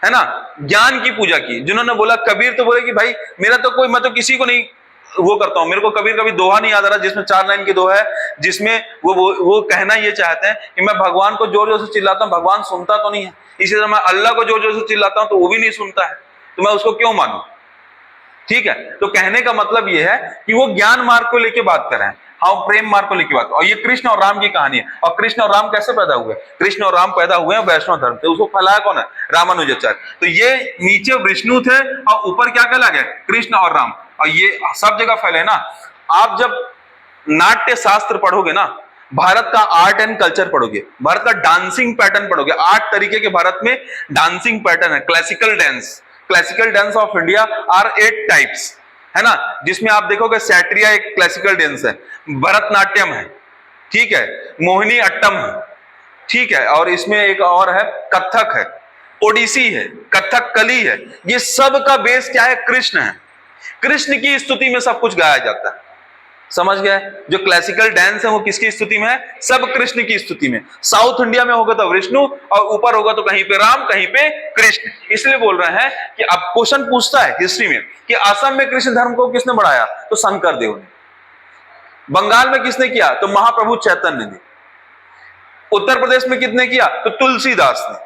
है ना, ज्ञान की पूजा की। जिन्होंने बोला, कबीर तो बोले कि भाई मेरा तो कोई, मैं तो किसी को नहीं वो करता हूं। मेरे को कबीर कभी दोहा नहीं याद आ रहा जिसमें 4 लाइन की दोहा है, जिसमें वो कहना ये चाहते हैं कि मैं भगवान को जोर जोर से चिल्लाता हूं, भगवान सुनता तो नहीं है, इसी तरह मैं अल्लाह को जोर जोर से चिल्लाता हूं तो वो भी नहीं सुनता है, तो मैं उसको क्यों मानूं? ठीक है, तो कहने का मतलब ये है कि वो ज्ञान मार्ग को लेके बात कर रहे हैं, हाँ प्रेम मार्ग को लेके बात। और ये कृष्ण और राम की कहानी है। और कृष्ण और राम कैसे पैदा हुए? कृष्ण और राम पैदा हुए हैं वैष्णव धर्म से, उसको फैलाया कौन है? रामानुजाचार्य। तो ये नीचे विष्णु थे और ऊपर क्या कहला गया? कृष्ण और राम, और ये सब जगह फैले ना। आप जब नाट्य शास्त्र पढ़ोगे ना, भारत का आर्ट एंड कल्चर पढ़ोगे, भारत का डांसिंग पैटर्न पढ़ोगे, 8 तरीके के भारत में डांसिंग पैटर्न है। Classical dance of India are 8 types, है ना, जिसमें आप देखोगे सैट्रिया एक क्लासिकल डांस है, भरतनाट्यम है, ठीक है, मोहिनी अट्टम है, ठीक है, और इसमें एक और है कथक है, ओडिसी है, कथक कली है। ये सब का बेस क्या है? कृष्ण है। कृष्ण की स्तुति में सब कुछ गाया जाता है। समझ गए? जो क्लासिकल डांस है वो किसकी स्तुति में है? सब कृष्ण की स्तुति में। साउथ इंडिया में होगा तो विष्णु, और ऊपर होगा तो कहीं पे राम, कहीं पे कृष्ण। इसलिए बोल रहे हैं कि अब क्वेश्चन पूछता है हिस्ट्री में कि असम में कृष्ण धर्म को किसने बढ़ाया? तो शंकर देव ने। बंगाल में किसने किया? तो महाप्रभु चैतन्य ने। उत्तर प्रदेश में किसने किया? तो तुलसीदास ने।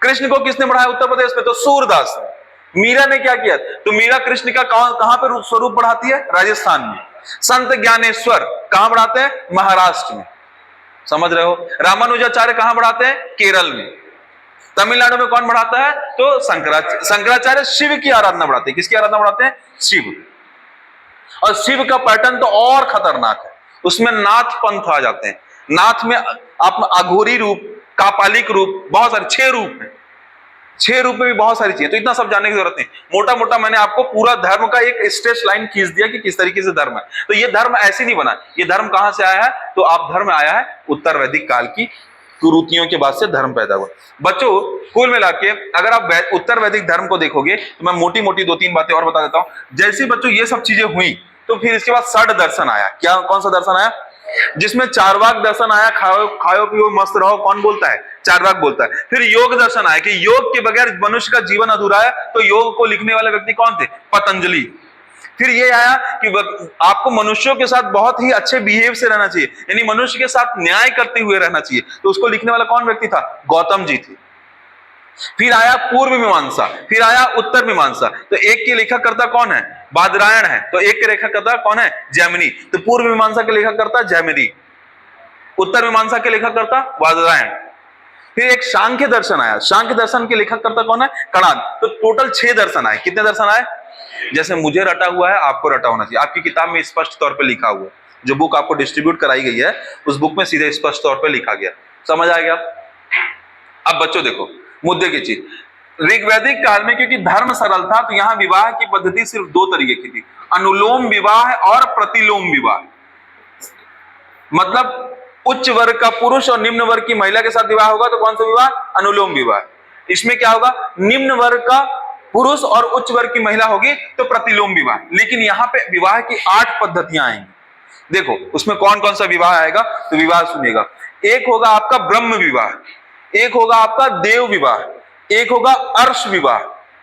कृष्ण को किसने बढ़ाया उत्तर प्रदेश में? तो सूरदास ने। मीरा ने क्या किया? तो मीरा कृष्ण का कहां पर स्वरूप बढ़ाती है? राजस्थान में। संत ज्ञानेश्वर कहां बढ़ाते हैं? महाराष्ट्र में। समझ रहे हो? रामानुजाचार्य कहां पढ़ाते हैं? केरल में। तमिलनाडु में कौन पढ़ाता है? तो शंकराचार्य शिव की आराधना बढ़ाते हैं। किसकी आराधना बढ़ाते हैं? शिव। और शिव का पैटर्न तो और खतरनाक है, उसमें नाथ पंथ आ जाते हैं। नाथ में आप अघोरी रूप, कापालिक रूप, बहुत सारे 6 रूप है। 6 रूप में भी बहुत सारी चीजें, तो इतना सब जानने की जरूरत नहीं। मोटा मोटा मैंने आपको पूरा धर्म का एक स्ट्रेच लाइन खींच दिया कि किस तरीके से धर्म है। तो ये धर्म ऐसे नहीं बना, ये धर्म कहां से आया है? तो आप धर्म आया है उत्तर वैदिक काल की कुरीतियों के बाद से धर्म पैदा हुआ। बच्चों कुल मिला के अगर आप उत्तर वैदिक धर्म को देखोगे तो मैं मोटी मोटी 2-3 बातें और बता देता हूं। जैसे बच्चों ये सब चीजें हुई तो फिर इसके बाद षड दर्शन आया। क्या, कौन सा दर्शन आया? जिसमें चारवाक दर्शन आया, खाओ पियो मस्त रहो, कौन बोलता है? चारवाक बोलता है। फिर योग दर्शन आया कि योग के बगैर मनुष्य का जीवन अधूरा है, तो योग को लिखने वाले व्यक्ति कौन थे? पतंजलि। फिर ये आया कि आपको मनुष्यों के साथ बहुत ही अच्छे बिहेव से रहना चाहिए, यानी मनुष्य के साथ न्याय करते हुए रहना चाहिए, तो उसको लिखने वाला कौन व्यक्ति था? गौतम जी थे। फिर आया पूर्व मीमांसा, फिर आया उत्तर मीमांसा। तो एक के लेखकर्ता कौन है? बादरायण है। तो एक के लेखकर्ता कौन है? जैमिनी। तो पूर्व मीमांसा के लेखकर्ता जैमिनी, उत्तर मीमांसा के लेखकर्ता बादरायण। फिर एक सांख्य दर्शन आया, सांख्य दर्शन के लेखकर्ता कौन है? कणाद। तो टोटल 6 दर्शन आए। कितने दर्शन आए? जैसे मुझे रटा हुआ है आपको रटा होना चाहिए। आपकी किताब में स्पष्ट तौर पे लिखा हुआ है, जो बुक आपको डिस्ट्रीब्यूट कराई गई है उस बुक में सीधे स्पष्ट तौर पे लिखा गया। समझ आ गया? अब बच्चों देखो मुद्दे की चीज, ऋग्वैदिक काल में क्योंकि धर्म सरल था तो यहां विवाह की पद्धति सिर्फ 2 तरीके की थी, अनुलोम विवाह और प्रतिलोम विवाह। मतलब उच्च वर्ग का पुरुष और निम्न वर्ग की महिला के साथ विवाह होगा तो कौन सा विवाह? अनुलोम विवाह। इसमें क्या होगा? निम्न वर्ग का पुरुष और उच्च वर्ग की महिला होगी तो प्रतिलोम विवाह। लेकिन यहाँ पे विवाह की 8 पद्धतियां आएंगी। देखो उसमें कौन कौन सा विवाह आएगा, तो विवाह सुनिएगा। एक होगा आपका ब्रह्म विवाह, एक होगा आपका देव विवाह, एक होगा अर्श विवाह,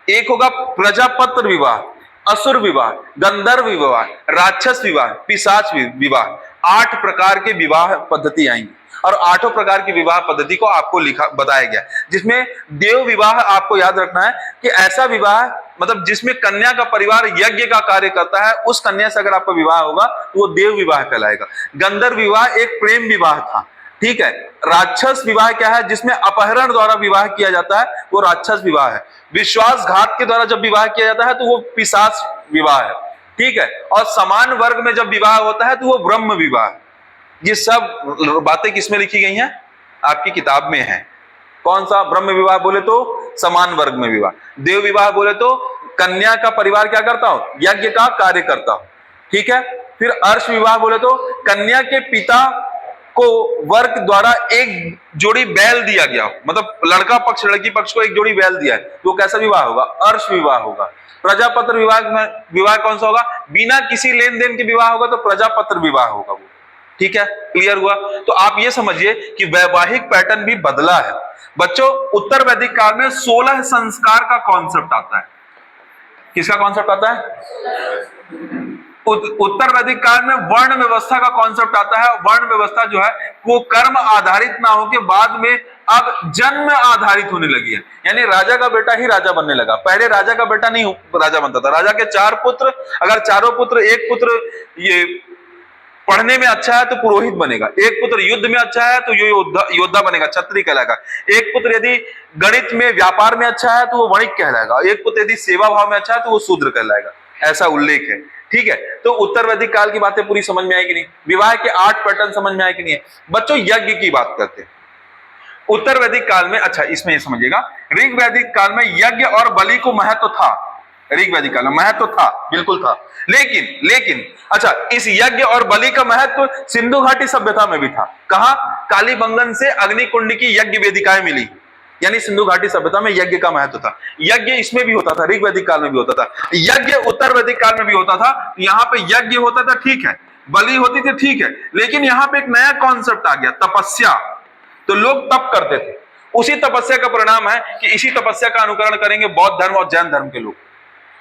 एक होगा प्रजापत्र विवाह, असुर विवाह, गंधर्व विवाह, राक्षस विवाह, पिशाच विवाह। 8 प्रकार के विवाह पद्धति आएंगी और 8 प्रकार की विवाह पद्धति को आपको लिखा बताया गया। जिसमें देव विवाह आपको याद रखना है कि ऐसा विवाह मतलब जिसमें कन्या का परिवार यज्ञ का कार्य करता है, उस कन्या से अगर आपका विवाह होगा तो वो देव विवाह कहलाएगा। गंधर्व विवाह एक प्रेम विवाह था, ठीक है। राक्षस विवाह क्या है? जिसमें अपहरण द्वारा विवाह किया जाता है, वो राक्षस विवाह है। विश्वासघात के द्वारा जब विवाह किया जाता है तो वो पिशाच विवाह है, ठीक है। और समान वर्ग में जब विवाह होता है तो वो ब्रह्म विवाह। ये सब बातें किसमें लिखी गई हैं? आपकी किताब में है। कौन सा? ब्रह्म विवाह बोले तो समान वर्ग में विवाह, देव विवाह बोले तो कन्या का परिवार क्या करता हो? यज्ञ का कार्य करता हो, ठीक है। फिर अर्श विवाह बोले तो कन्या के पिता को वर्ग द्वारा एक जोड़ी बैल दिया गया, मतलब लड़का पक्ष लड़की पक्ष को एक जोड़ी बैल दिया है, तो कैसा विवाह होगा? अर्श विवाह होगा। प्रजापत्र विवाह में विवाह कौन सा होगा? बिना किसी लेन देन के विवाह होगा तो प्रजापत्र विवाह होगा वो, ठीक है। क्लियर हुआ? तो आप ये समझिए कि वैवाहिक पैटर्न भी बदला है। बच्चों उत्तर वैदिक काल में 16 संस्कार का कॉन्सेप्ट आता है। किसका कॉन्सेप्ट आता है? उत्तर वैदिक काल में वर्ण व्यवस्था का कॉन्सेप्ट आता है। वर्ण व्यवस्था जो है वो कर्म आधारित ना होकर बाद में अब जन्म आधारित होने लगी है, यानी राजा का बेटा ही राजा बनने लगा। पहले राजा का बेटा नहीं राजा बनता था। राजा के 4 पुत्र, अगर चारों पुत्र, एक पुत्र ये पढ़ने में अच्छा है तो पुरोहित बनेगा, एक पुत्र युद्ध में अच्छा है तो योद्धा बनेगा, क्षत्रिय कहलाएगा, एक पुत्र यदि गणित में व्यापार में अच्छा है तो वो वणिक कहलाएगा, एक पुत्र यदि सेवा भाव में अच्छा है तो वो शूद्र कहलाएगा। ऐसा उल्लेख है, ठीक है। तो उत्तर वैदिक काल की बातें पूरी समझ में आएगी नहीं? विवाह के 8 पैटर्न समझ में आए कि नहीं? बच्चों यज्ञ की बात करते हैं उत्तर वैदिक काल में। अच्छा इसमें समझिएगा, ऋग वैदिक काल में यज्ञ और बलि को महत्व था। ऋग वैदिक काल में महत्व था, बिल्कुल था, लेकिन अच्छा इस यज्ञ और बलि का महत्व सिंधु घाटी सभ्यता में भी था। कहां? कालीबंगन से अग्निकुंड की यज्ञ वेदिकाएं मिली, यानी सिंधु घाटी सभ्यता में यज्ञ का महत्व था। यज्ञ इसमें भी होता था, ऋग वैदिक काल में भी होता था, यज्ञ उत्तर वैदिक काल में भी होता था। यहाँ पे यज्ञ होता था, ठीक है, बलि होती थी, ठीक है, लेकिन यहाँ पे एक नया कॉन्सेप्ट आ गया, तपस्या। तो लोग तप करते थे, उसी तपस्या का परिणाम है कि इसी तपस्या का अनुकरण करेंगे बौद्ध धर्म और जैन धर्म के लोग।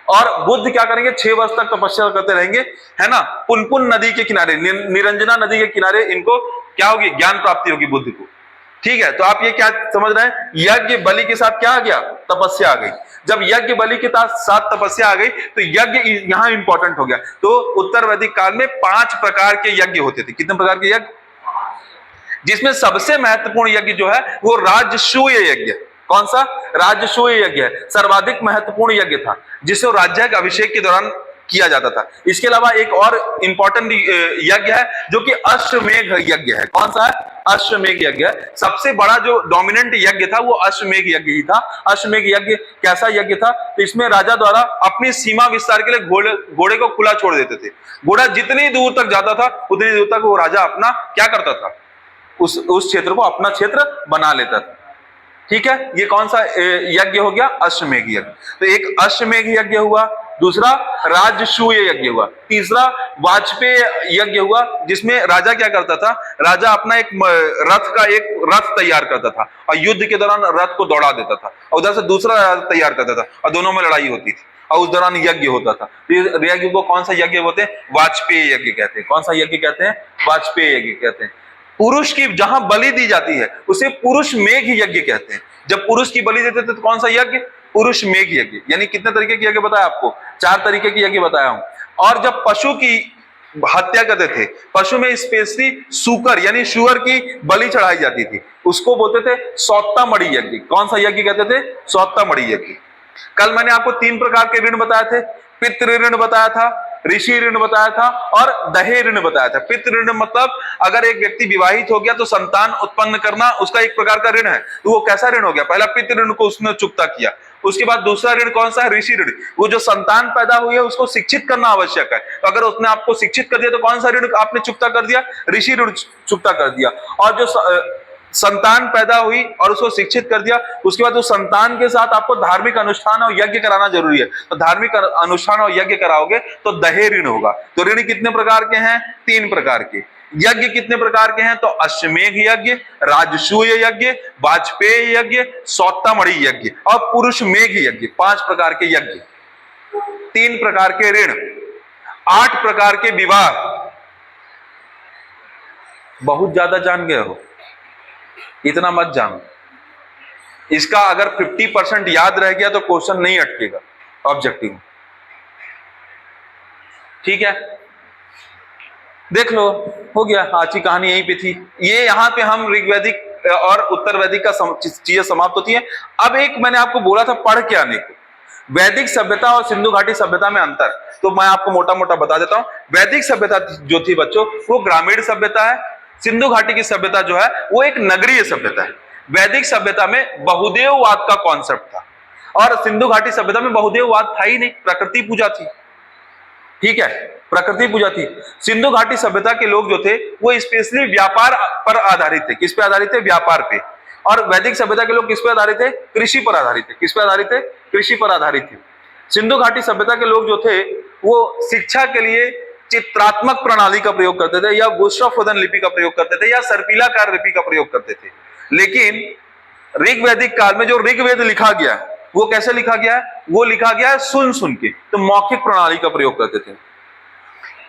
और बुद्ध क्या करेंगे? 6 वर्ष तक तपस्या करते रहेंगे, है ना। पुनपुन नदी के किनारे, निरंजना नदी के किनारे इनको क्या होगी? ज्ञान प्राप्ति होगी बुद्ध को, ठीक है। तो आप ये क्या समझ रहे हैं? यज्ञ बलि के साथ क्या आ गया? तपस्या आ गई। जब यज्ञ बलि के साथ तपस्या आ गई तो यज्ञ यहां इंपॉर्टेंट हो गया। तो उत्तर वैदिक काल में 5 प्रकार के यज्ञ होते थे। कितने प्रकार के यज्ञ? जिसमें सबसे महत्वपूर्ण यज्ञ जो है वो राजसूय यज्ञ। कौन सा? राजसूय यज्ञ है, सर्वाधिक महत्वपूर्ण यज्ञ था, जिसे राज्य अभिषेक के दौरान किया जाता था। इसके अलावा एक और इंपॉर्टेंट यज्ञ है जो कि अश्वमेध यज्ञ है। कौन सा है? अश्वमेध यज्ञ है। सबसे बड़ा जो डोमिनेंट यज्ञ था वो अश्वमेध यज्ञ ही था। अश्वमेध यज्ञ कैसा यज्ञ था? तो इसमें राजा द्वारा अपनी सीमा विस्तार के लिए घोड़े को खुला छोड़ देते थे। घोड़ा जितनी दूर तक जाता था उतनी दूर तक वो राजा अपना क्या करता था? उस क्षेत्र को अपना क्षेत्र बना लेता था। ठीक है, ये कौन सा यज्ञ हो गया? अश्वमेध यज्ञ। तो एक अश्वमेध यज्ञ हुआ, दूसरा राजसूय यज्ञ हुआ, तीसरा वाजपेय यज्ञ हुआ, जिसमें राजा क्या करता था? राजा अपना एक रथ तैयार करता था और युद्ध के दौरान रथ को दौड़ा देता था, और उधर से दूसरा रथ तैयार करता था और दोनों में लड़ाई होती थी और उस दौरान यज्ञ होता था। तो यज्ञ को कौन सा यज्ञ बोलते हैं? वाजपेय यज्ञ कहते हैं। कौन सा यज्ञ कहते हैं? वाजपेय यज्ञ कहते हैं। पुरुष की जहां बलि दी जाती है उसे पुरुष मेघ यज्ञ कहते हैं। जब पुरुष की बलि देते थे तो कौन सा यज्ञ? पुरुष मेघ यज्ञ। यानी कितने तरीके के यज्ञ बताया आपको? 4 तरीके के यज्ञ बताया हूं। और जब पशु की हत्या करते थे, पशु में स्पेशली सूकर यानी शुअर की बलि चढ़ाई जाती थी, उसको बोलते थे सौत्ता मणि यज्ञ। कौन सा यज्ञ कहते थे? सौत्ता मणि यज्ञ। कल मैंने आपको 3 प्रकार के ऋण बताए थे। पितृ ऋण बताया था, ऋषि ऋण बताया था और दहेज ऋण बताया था। पितृ ऋण मतलब अगर एक व्यक्ति विवाहित हो गया तो संतान उत्पन्न करना उसका एक प्रकार का ऋण है। तो वो कैसा ऋण हो गया? पहला पितृ ऋण को उसने चुकता किया। उसके बाद दूसरा ऋण कौन सा है? ऋषि ऋण। वो जो संतान पैदा हुई है उसको शिक्षित करना आवश्यक है, तो अगर उसने आपको शिक्षित कर दिया तो कौन सा ऋण आपने चुकता कर दिया? ऋषि ऋण चुकता कर दिया। और जो संतान पैदा हुई और उसको शिक्षित कर दिया, उसके बाद उस संतान के साथ आपको धार्मिक अनुष्ठान और यज्ञ कराना जरूरी है। तो धार्मिक अनुष्ठान और यज्ञ कराओगे तो दहेज ऋण होगा। तो ऋण कितने प्रकार के हैं? 3 प्रकार के। यज्ञ कितने प्रकार के हैं? तो अश्वमेध यज्ञ, राजसूय यज्ञ, वाजपेय यज्ञ, सौत्ता मणि यज्ञ और पुरुष मेघ यज्ञ। 5 प्रकार के यज्ञ, 3 प्रकार के ऋण, 8 प्रकार के विवाह। बहुत ज्यादा जान गए हो, इतना मत जानो। इसका अगर 50% याद रह गया तो क्वेश्चन नहीं अटकेगा ऑब्जेक्टिव। ठीक है, देख लो, हो गया। आज की कहानी यहीं पे थी। ये यहां पे हम ऋग्वैदिक और उत्तर वैदिक का चीजें समाप्त होती है। अब एक मैंने आपको बोला था पढ़ के आने को, वैदिक सभ्यता और सिंधु घाटी सभ्यता में अंतर, तो मैं आपको मोटा मोटा बता देता हूं। वैदिक सभ्यता जो थी बच्चों, वो ग्रामीण सभ्यता है। सिंधु घाटी की सभ्यता जो है वो एक नगरीय सभ्यता है। वैदिक सभ्यता में बहुदेववाद का कॉन्सेप्ट था और सिंधु घाटी सभ्यता में बहुदेववाद था ही नहीं, प्रकृति पूजा थी। ठीक है, प्रकृति पूजा थी। सिंधु घाटी सभ्यता के लोग जो थे वो स्पेशली व्यापार पर आधारित थे। किस पे आधारित थे? व्यापार पे। और वैदिक सभ्यता के लोग किस पे आधारित थे? कृषि पर आधारित थे। किस पे आधारित थे? कृषि पर आधारित थे। सिंधु घाटी सभ्यता के लोग जो थे वो शिक्षा के लिए चित्रात्मक प्रणाली का प्रयोग करते थे, या गुष्ठोद्भवन लिपि का प्रयोग करते थे, या सर्पिलाकार लिपि का प्रयोग करते थे। लेकिन ऋग्वैदिक काल में जो ऋग्वेद लिखा गया वो कैसे लिखा गया है? वो लिखा गया है सुन सुन के, तो मौखिक प्रणाली का प्रयोग करते थे।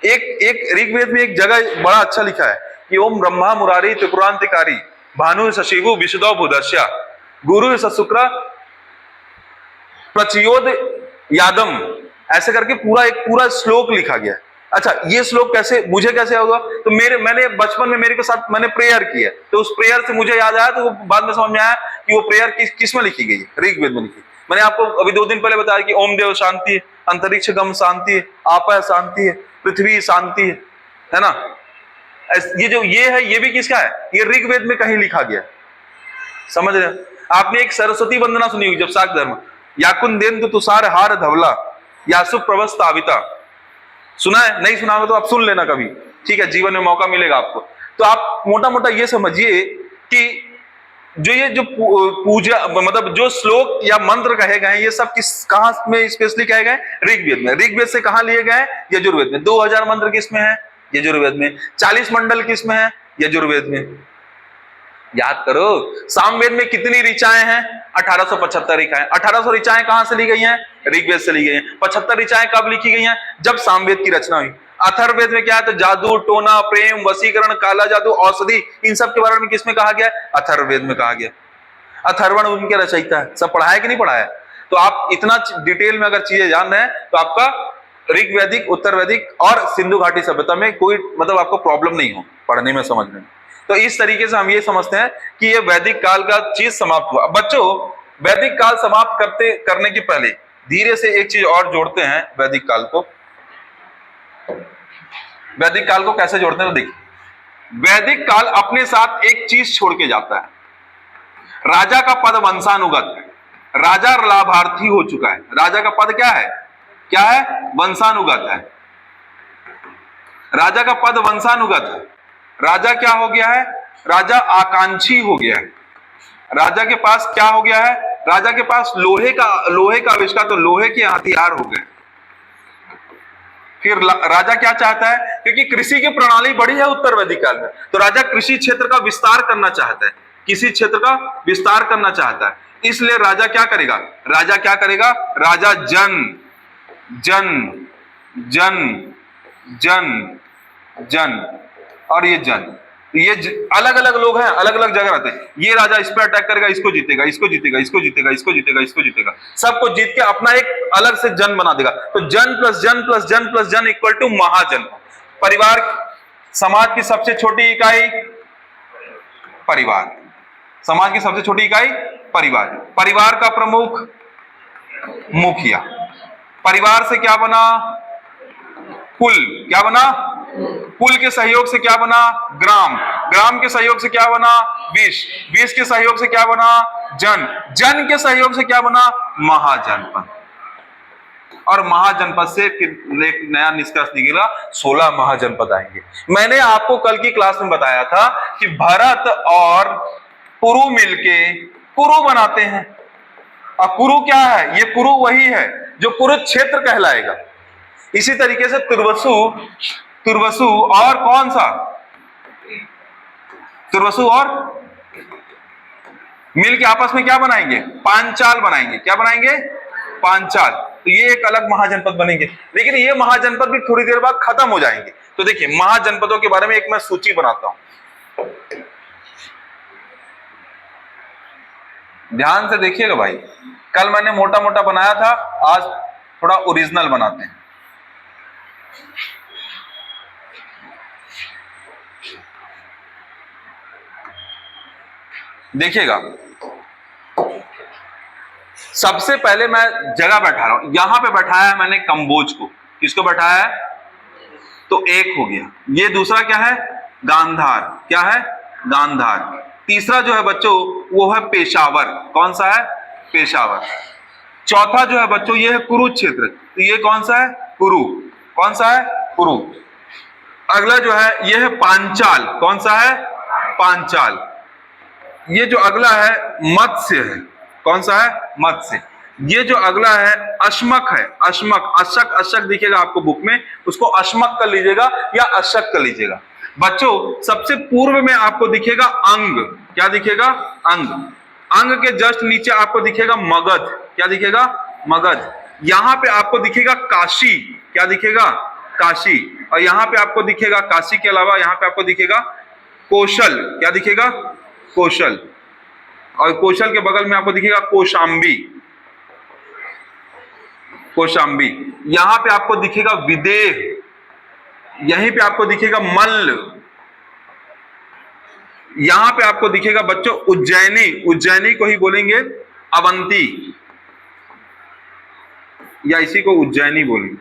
एक ऋग्वेद में एक जगह बड़ा अच्छा लिखा है कि ओम ब्रह्मा मुरारी त्रिपुरांतिकारी भानु शशिभु विशुद्धौ बुधस्य गुरु शुक्र प्रचयोद यादम, ऐसे करके पूरा श्लोक लिखा गया। अच्छा, ये श्लोक कैसे मुझे कैसे होगा? तो मैंने बचपन में मेरे के साथ मैंने प्रेयर की है, तो उस प्रेयर से मुझे याद आया, तो बाद में समझ में आया कि वो प्रेयर किस में लिखी गई है? ऋग्वेद में लिखी। मैंने आपको अभी 2 दिन पहले बताया कि ओम देव शांति है, अंतरिक्ष गम शांति है, आपा शांति है, पृथ्वी शांति है ना। ये है, ये भी किसका है? ये ऋग्वेद में कहीं लिखा गया, समझ रहे? आपने एक सरस्वती वंदना सुनी होगी जब शाक्त धर्म, याकुंदेन्दु तुषार हार धवला यासु प्रवस्थाविता, सुना है? नहीं सुना होगा तो आप सुन लेना कभी, ठीक है, जीवन में मौका मिलेगा आपको। तो आप मोटा मोटा ये समझिए कि जो पूजा मतलब जो श्लोक या मंत्र कहे गए हैं ये सब कहां में स्पेशली कहे गए? ऋग्वेद में। ऋग्वेद से कहां लिए गए? यजुर्वेद में। 2000 मंत्र किसमें है? यजुर्वेद में। 40 मंडल किसमें है? यजुर्वेद में। याद करो, सामवेद में कितनी ऋचाएं हैं? 1875 ऋचाएं। 1800 ऋचाएं कहां से ली गई हैं? ऋग्वेद से ली गई हैं। 75 ऋचाएं कब लिखी गई हैं? जब सामवेद की रचना हुई। अथर्ववेद में क्या है? तो जादू, टोना, प्रेम, वशीकरण, काला जादू, औषधि, इन सब के बारे में किसमें कहा गया? अथर्ववेद में कहा गया। अथर्वण उनके रचयिता है। सब पढ़ा है कि नहीं पढ़ा है? तो आप इतना डिटेल में अगर चीजें जान रहे हैं तो आपका ऋग्वैदिक, उत्तर वैदिक और सिंधु घाटी सभ्यता में कोई मतलब आपको प्रॉब्लम नहीं हो पढ़ने में, समझने में। तो इस तरीके से हम ये समझते हैं कि ये वैदिक काल का चीज समाप्त हुआ। बच्चों, वैदिक काल समाप्त करने के पहले धीरे से एक चीज और जोड़ते हैं वैदिक काल को। वैदिक काल को कैसे जोड़ते हैं तो देखिए, वैदिक काल अपने साथ एक चीज छोड़ के जाता है, राजा का पद वंशानुगत है, राजा लाभार्थी हो चुका है। राजा का पद क्या है? क्या है? वंशानुगत है। राजा का पद वंशानुगत है। राजा क्या हो गया है? राजा आकांक्षी हो गया है। राजा के पास क्या हो गया है? राजा के पास लोहे का आविष्कार, तो लोहे के हथियार हो गए। फिर राजा क्या चाहता है? क्योंकि कृषि की प्रणाली बड़ी है उत्तर वैदिक काल में, तो राजा कृषि क्षेत्र का विस्तार करना चाहता है, किसी क्षेत्र का विस्तार करना चाहता है। इसलिए राजा क्या करेगा? राजा जन जन जन जन जन और ये जन, ये अलग अलग लोग हैं, अलग अलग जगह रहते हैं। ये राजा इस पर अटैक करेगा, इसको जीतेगा, इसको जीतेगा, इसको जीतेगा, इसको जीतेगा, इसको जीतेगा, सबको जीत के अपना एक अलग से जन बना देगा। तो जन प्लस जन प्लस जन प्लस जन इक्वल टू महाजन। परिवार, समाज की सबसे छोटी इकाई परिवार, समाज की सबसे छोटी इकाई परिवार। परिवार का प्रमुख मुखिया। परिवार से क्या बना? कुल। क्या बना? कुल के सहयोग से क्या बना? ग्राम। ग्राम के सहयोग से क्या बना? विष। विष के सहयोग से क्या बना? जन। जन के सहयोग से क्या बना? महाजनपद। और महाजनपद से फिर एक नया निष्कर्ष निकला, 16 महाजनपद आएंगे। मैंने आपको कल की क्लास में बताया था कि भरत और कुरु मिलके कुरु बनाते हैं। और कुरु क्या है? ये कुरु वही है जो कुरुक्षेत्र कहलाएगा। इसी तरीके से तुर्वसु और कौन सा? तुर्वसु और मिलके आपस में क्या बनाएंगे? पांचाल बनाएंगे। क्या बनाएंगे? पांचाल। तो ये एक अलग महाजनपद बनेंगे, लेकिन ये महाजनपद भी थोड़ी देर बाद खत्म हो जाएंगे। तो देखिए, महाजनपदों के बारे में एक मैं सूची बनाता हूं, ध्यान से देखिएगा भाई। कल मैंने मोटा मोटा बनाया था, आज थोड़ा ओरिजिनल बनाते हैं। देखिएगा, सबसे पहले मैं जगह बैठा रहा हूं। यहां पे बैठाया है मैंने कंबोज को। किसको बैठाया है? तो एक हो गया। ये दूसरा क्या है? गांधार। क्या है? गांधार। तीसरा जो है बच्चों वो है पेशावर। कौन सा है? पेशावर। चौथा जो है बच्चों ये है कुरुक्षेत्र। तो ये कौन सा है? कुरु। कौन सा है? कुरु। अगला जो है ये है पांचाल। कौन सा है? पांचाल। ये जो अगला है मत्स्य है। कौन सा है? मत्स्य। ये जो अगला है अश्मक है। अश्मक, अशक, अशक दिखेगा आपको बुक में, उसको अश्मक कर लीजिएगा या अशक कर लीजिएगा। बच्चों, सबसे पूर्व में आपको दिखेगा अंग। क्या दिखेगा? अंग। अंग के जस्ट नीचे आपको दिखेगा मगध। क्या दिखेगा? मगध। यहां पे आपको दिखेगा काशी। क्या दिखेगा? काशी। और यहां पे आपको दिखेगा, काशी के अलावा यहां पे आपको दिखेगा कौशल। क्या दिखेगा? कौशल। और कौशल के बगल में आपको दिखेगा कौशाम्बी। कौशाम्बी। यहां पे आपको दिखेगा विदेह। यहीं पे आपको दिखेगा मल्ल। यहां पे आपको दिखेगा बच्चों उज्जैनी। उज्जैनी को ही बोलेंगे अवंती, या इसी को उज्जैनी बोलेंगे।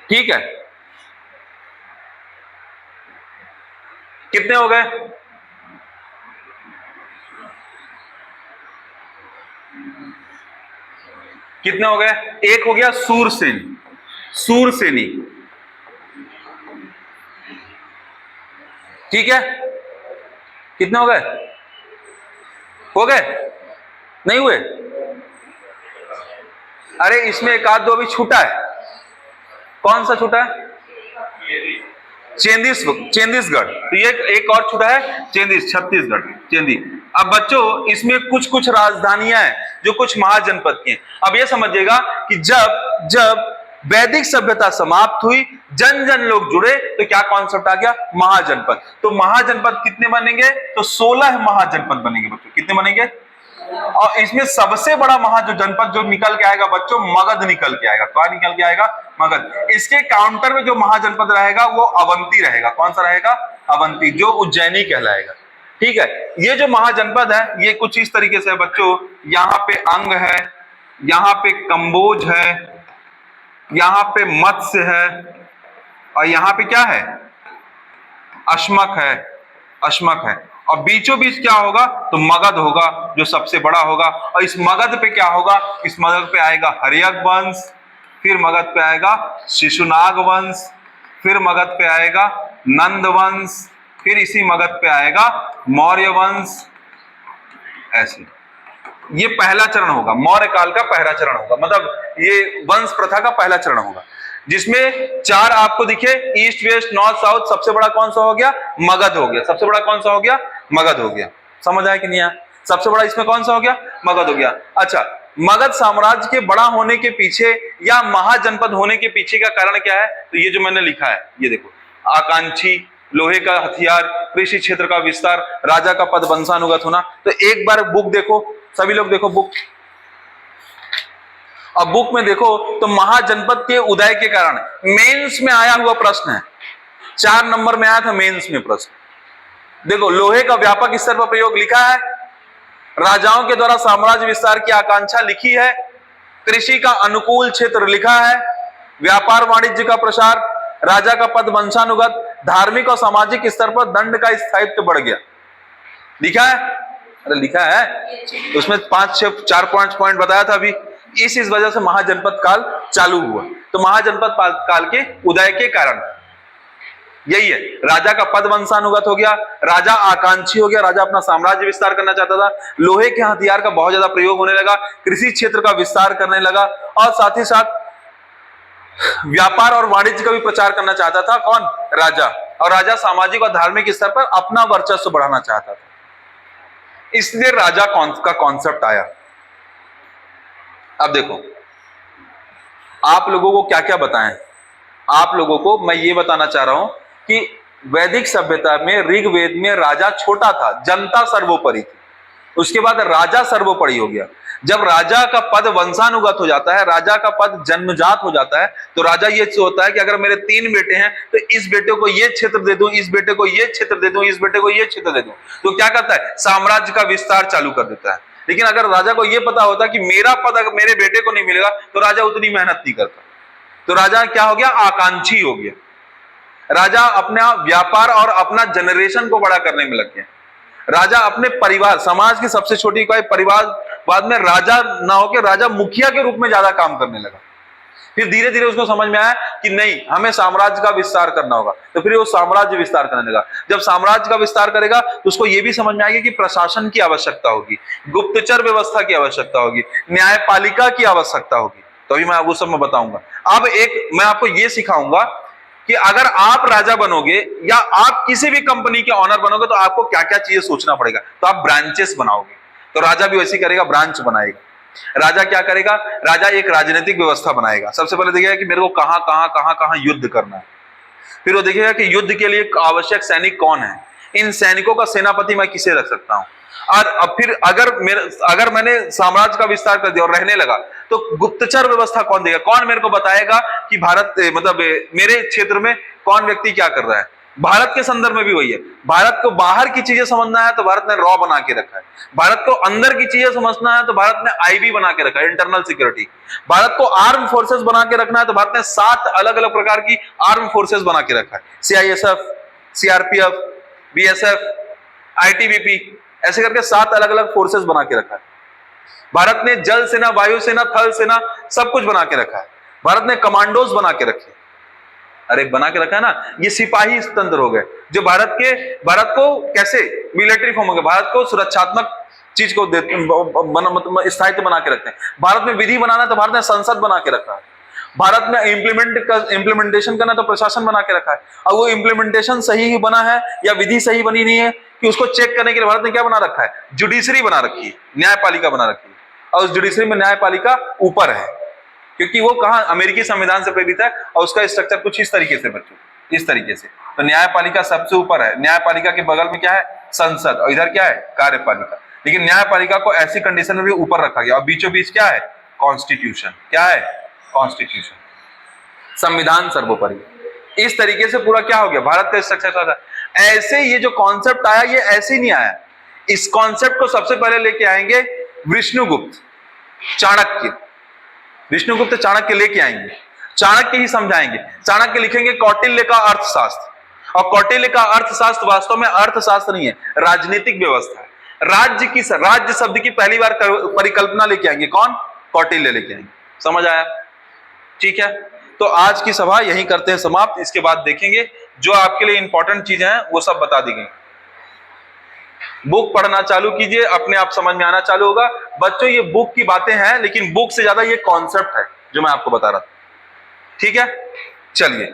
ठीक है, कितने हो गए? कितने हो गए? एक हो गया सूरसेन, सूरसेनी। ठीक है, कितने हो गए? हो गए? नहीं हुए? अरे इसमें एक आध दो अभी छूटा है। कौन सा छूटा है? चेंदीसगढ़। तो ये एक और छूटा है, छत्तीसगढ़, चेंदी। अब बच्चों इसमें कुछ कुछ राजधानियां हैं जो कुछ महाजनपद की हैं। अब ये समझिएगा कि जब वैदिक सभ्यता समाप्त हुई, जन जन लोग जुड़े, तो क्या कॉन्सेप्ट आ गया? महाजनपद। तो महाजनपद कितने बनेंगे? तो 16 महाजनपद बनेंगे बच्चों। कितने बनेंगे? और इसमें सबसे बड़ा जो जनपद जो निकल के आएगा बच्चों, मगध निकल के आएगा। क्या निकल के आएगा? मगध। इसके काउंटर में जो महाजनपद रहेगा वो अवंती रहेगा। कौन सा रहेगा? अवंती, जो उज्जैनी कहलाएगा। ठीक है, ये जो महाजनपद है ये कुछ इस तरीके से है बच्चों, यहाँ पे अंग है, यहाँ पे कंबोज है, यहाँ पे मत्स्य है, और यहाँ पे क्या है? अश्मक है, अश्मक है। और बीचों बीच क्या होगा? तो मगध होगा जो सबसे बड़ा होगा। और इस मगध पे क्या होगा? इस मगध पे आएगा हर्यक वंश, फिर मगध पे आएगा शिशुनाग वंश, फिर मगध पे आएगा नंद वंश, फिर इसी मगध पे आएगा मौर्य वंश। ऐसे ये पहला चरण होगा, मौर्य काल का पहला चरण होगा, मतलब ये वंश प्रथा का पहला चरण होगा, जिसमें 4 आपको दिखे, ईस्ट वेस्ट नॉर्थ साउथ। सबसे बड़ा कौन सा हो गया? मगध हो गया। सबसे बड़ा कौन सा हो गया? मगध हो गया। समझ आया कि नहीं आया? सबसे बड़ा इसमें कौन सा हो गया? मगध हो गया। अच्छा, मगध साम्राज्य के बड़ा होने के पीछे या महाजनपद होने के पीछे का कारण क्या है? तो ये जो मैंने लिखा है, ये देखो, आकांक्षी, लोहे का हथियार, कृषि क्षेत्र का विस्तार, राजा का पद वंशानुगत होना। तो एक बार बुक देखो, सभी लोग देखो बुक। अब बुक में देखो तो महाजनपद के उदय के कारण मेंस में आया हुआ प्रश्न है, 4 नंबर में आया था मेंस में प्रश्न। देखो, लोहे का व्यापक स्तर पर प्रयोग लिखा है, राजाओं के द्वारा साम्राज्य विस्तार की आकांक्षा लिखी है, कृषि का अनुकूल क्षेत्र लिखा है, व्यापार वाणिज्य का प्रसार, राजा का पद वंशानुगत, धार्मिक और सामाजिक स्तर पर दंड का स्थायित्व बढ़ गया। लिखा है? अरे लिखा है, उसमें 4-5 पॉइंट बताया था अभी। इस वजह से महाजनपद काल चालू हुआ। तो महाजनपद काल के उदय के कारण यही है, राजा का पद वंशानुगत हो गया, राजा आकांक्षी हो गया, राजा अपना साम्राज्य विस्तार करना चाहता था, लोहे के हथियार का बहुत ज्यादा प्रयोग होने लगा, कृषि क्षेत्र का विस्तार करने लगा, और साथ ही साथ व्यापार और वाणिज्य का भी प्रचार करना चाहता था। कौन? राजा। और राजा सामाजिक और धार्मिक स्तर पर अपना वर्चस्व बढ़ाना चाहता था, इसलिए राजा का कॉन्सेप्ट आया। अब देखो, आप लोगों को क्या क्या बताएं। आप लोगों को मैं ये बताना चाह रहा हूं कि वैदिक सभ्यता में ऋग्वेद में राजा छोटा था, जनता सर्वोपरि थी। उसके बाद राजा सर्वोपरि हो गया। जब राजा का पद वंशानुगत हो जाता है, राजा का पद जन्मजात हो जाता है, तो राजा ये सोचता है कि अगर मेरे 3 बेटे हैं तो इस बेटे को ये क्षेत्र दे दूं, इस बेटे को ये क्षेत्र दे दूं, इस बेटे को ये क्षेत्र दे दूं। तो क्या करता है? साम्राज्य का विस्तार चालू कर देता है। लेकिन अगर राजा को यह पता होता कि मेरा पद अगर मेरे बेटे को नहीं मिलेगा तो राजा उतनी मेहनत नहीं करता। तो राजा क्या हो गया? आकांक्षी हो गया। राजा अपना व्यापार और अपना जनरेशन को बड़ा करने में लग गया। राजा अपने परिवार, समाज की सबसे छोटी इकाई परिवार, बाद में राजा ना होकर राजा मुखिया के रूप में ज्यादा काम करने लगा। फिर धीरे धीरे उसको समझ में आया कि नहीं, हमें साम्राज्य का विस्तार करना होगा, तो फिर वो साम्राज्य विस्तार करने लगा। जब साम्राज्य का विस्तार करेगा तो उसको ये भी समझ में आएगा कि प्रशासन की आवश्यकता होगी, गुप्तचर व्यवस्था की आवश्यकता होगी, न्यायपालिका की आवश्यकता होगी। तो अभी मैं आपको सब में बताऊंगा। अब मैं आपको ये सिखाऊंगा कि अगर आप राजा बनोगे या आप किसी भी कंपनी के ऑनर बनोगे तो आपको क्या क्या चीजें सोचना पड़ेगा। तो आप ब्रांचेस बनाओगे, तो राजा भी वैसे करेगा, ब्रांच बनाएगा। राजा क्या करेगा? राजा एक राजनीतिक व्यवस्था बनाएगा। सबसे पहले देखेगा कि मेरे को कहां कहां युद्ध करना है। फिर वो देखेगा कि युद्ध के लिए आवश्यक सैनिक कौन है, इन सैनिकों का सेनापति मैं किसे रख सकता हूं। और अब फिर अगर मैंने साम्राज्य का विस्तार कर दिया और रहने लगा तो गुप्तचर व्यवस्था कौन देगा? कौन मेरे को बताएगा कि भारत मतलब मेरे क्षेत्र में कौन व्यक्ति क्या कर रहा है। भारत के संदर्भ में भी वही है। भारत को बाहर की चीजें समझना है तो भारत ने रॉ बना के रखा है। भारत को अंदर की चीजें समझना है तो भारत ने आईबी बना के रखा है, इंटरनल सिक्योरिटी। भारत को आर्म फोर्सेस बना के रखना है तो भारत ने 7 अलग अलग प्रकार की आर्म फोर्सेस बना के रखा है। सीआईएसएफ, सीआरपीएफ, बीएसएफ, आईटीबीपी, ऐसे करके 7 अलग अलग फोर्सेस बना के रखा है। भारत ने जल सेना, वायु सेना, थल सेना सब कुछ बना के रखा है। भारत ने कमांडोज बना के रखे। अरे बना के रखा है ना, ये सिपाही तंत्र हो गए जो भारत को कैसे मिलिट्री फॉर्म हो गया, भारत को सुरक्षात्मक चीज को स्थायित्व बना के रखते हैं। भारत में विधि बनाना है तो भारत ने संसद बना के रखा है। भारत में इम्प्लीमेंटेशन करना तो प्रशासन बना के रखा है। और वो इम्प्लीमेंटेशन सही ही बना है या विधि सही बनी नहीं है कि उसको चेक करने के लिए भारत ने क्या बना रखा है? जुडिशरी बना रखी है, न्यायपालिका बना रखी है। और उस जुडिशरी में न्यायपालिका ऊपर है, क्योंकि वो कहां? अमेरिकी संविधान से प्रेरित है और उसका स्ट्रक्चर कुछ इस तरीके से बच्चों, इस तरीके से। तो न्यायपालिका सबसे ऊपर है, न्यायपालिका के बगल में क्या है? संसद, और इधर क्या है? कार्यपालिका। लेकिन न्यायपालिका को ऐसी कंडीशन में भी ऊपर रखा गया। और बीचों बीच क्या है? कॉन्स्टिट्यूशन। क्या है? कॉन्स्टिट्यूशन। संविधान सर्वोपरि। इस तरीके से पूरा क्या हो गया? भारत का स्ट्रक्चर। ऐसे ये जो कॉन्सेप्ट आया ये ऐसे नहीं आया। इस कॉन्सेप्ट को सबसे पहले लेके आएंगे विष्णुगुप्त, चाणक्य। विष्णुगुप्त चाणक्य लेके आएंगे, चाणक्य ही समझाएंगे। चाणक्य लिखेंगे कौटिल्य का अर्थशास्त्र, और कौटिल्य का अर्थशास्त्र वास्तव में अर्थशास्त्र नहीं है, राजनीतिक व्यवस्था है। राज्य शब्द की पहली बार परिकल्पना लेके आएंगे कौन? कौटिल्य लेके आएंगे। समझ आया? ठीक है, तो आज की सभा यहीं करते हैं समाप्त। इसके बाद देखेंगे जो आपके लिए इंपॉर्टेंट चीजें हैं वो सब बता दी गई। बुक पढ़ना चालू कीजिए, अपने आप समझ में आना चालू होगा। बच्चों ये बुक की बातें हैं, लेकिन बुक से ज्यादा ये कॉन्सेप्ट है जो मैं आपको बता रहा था। ठीक है, चलिए।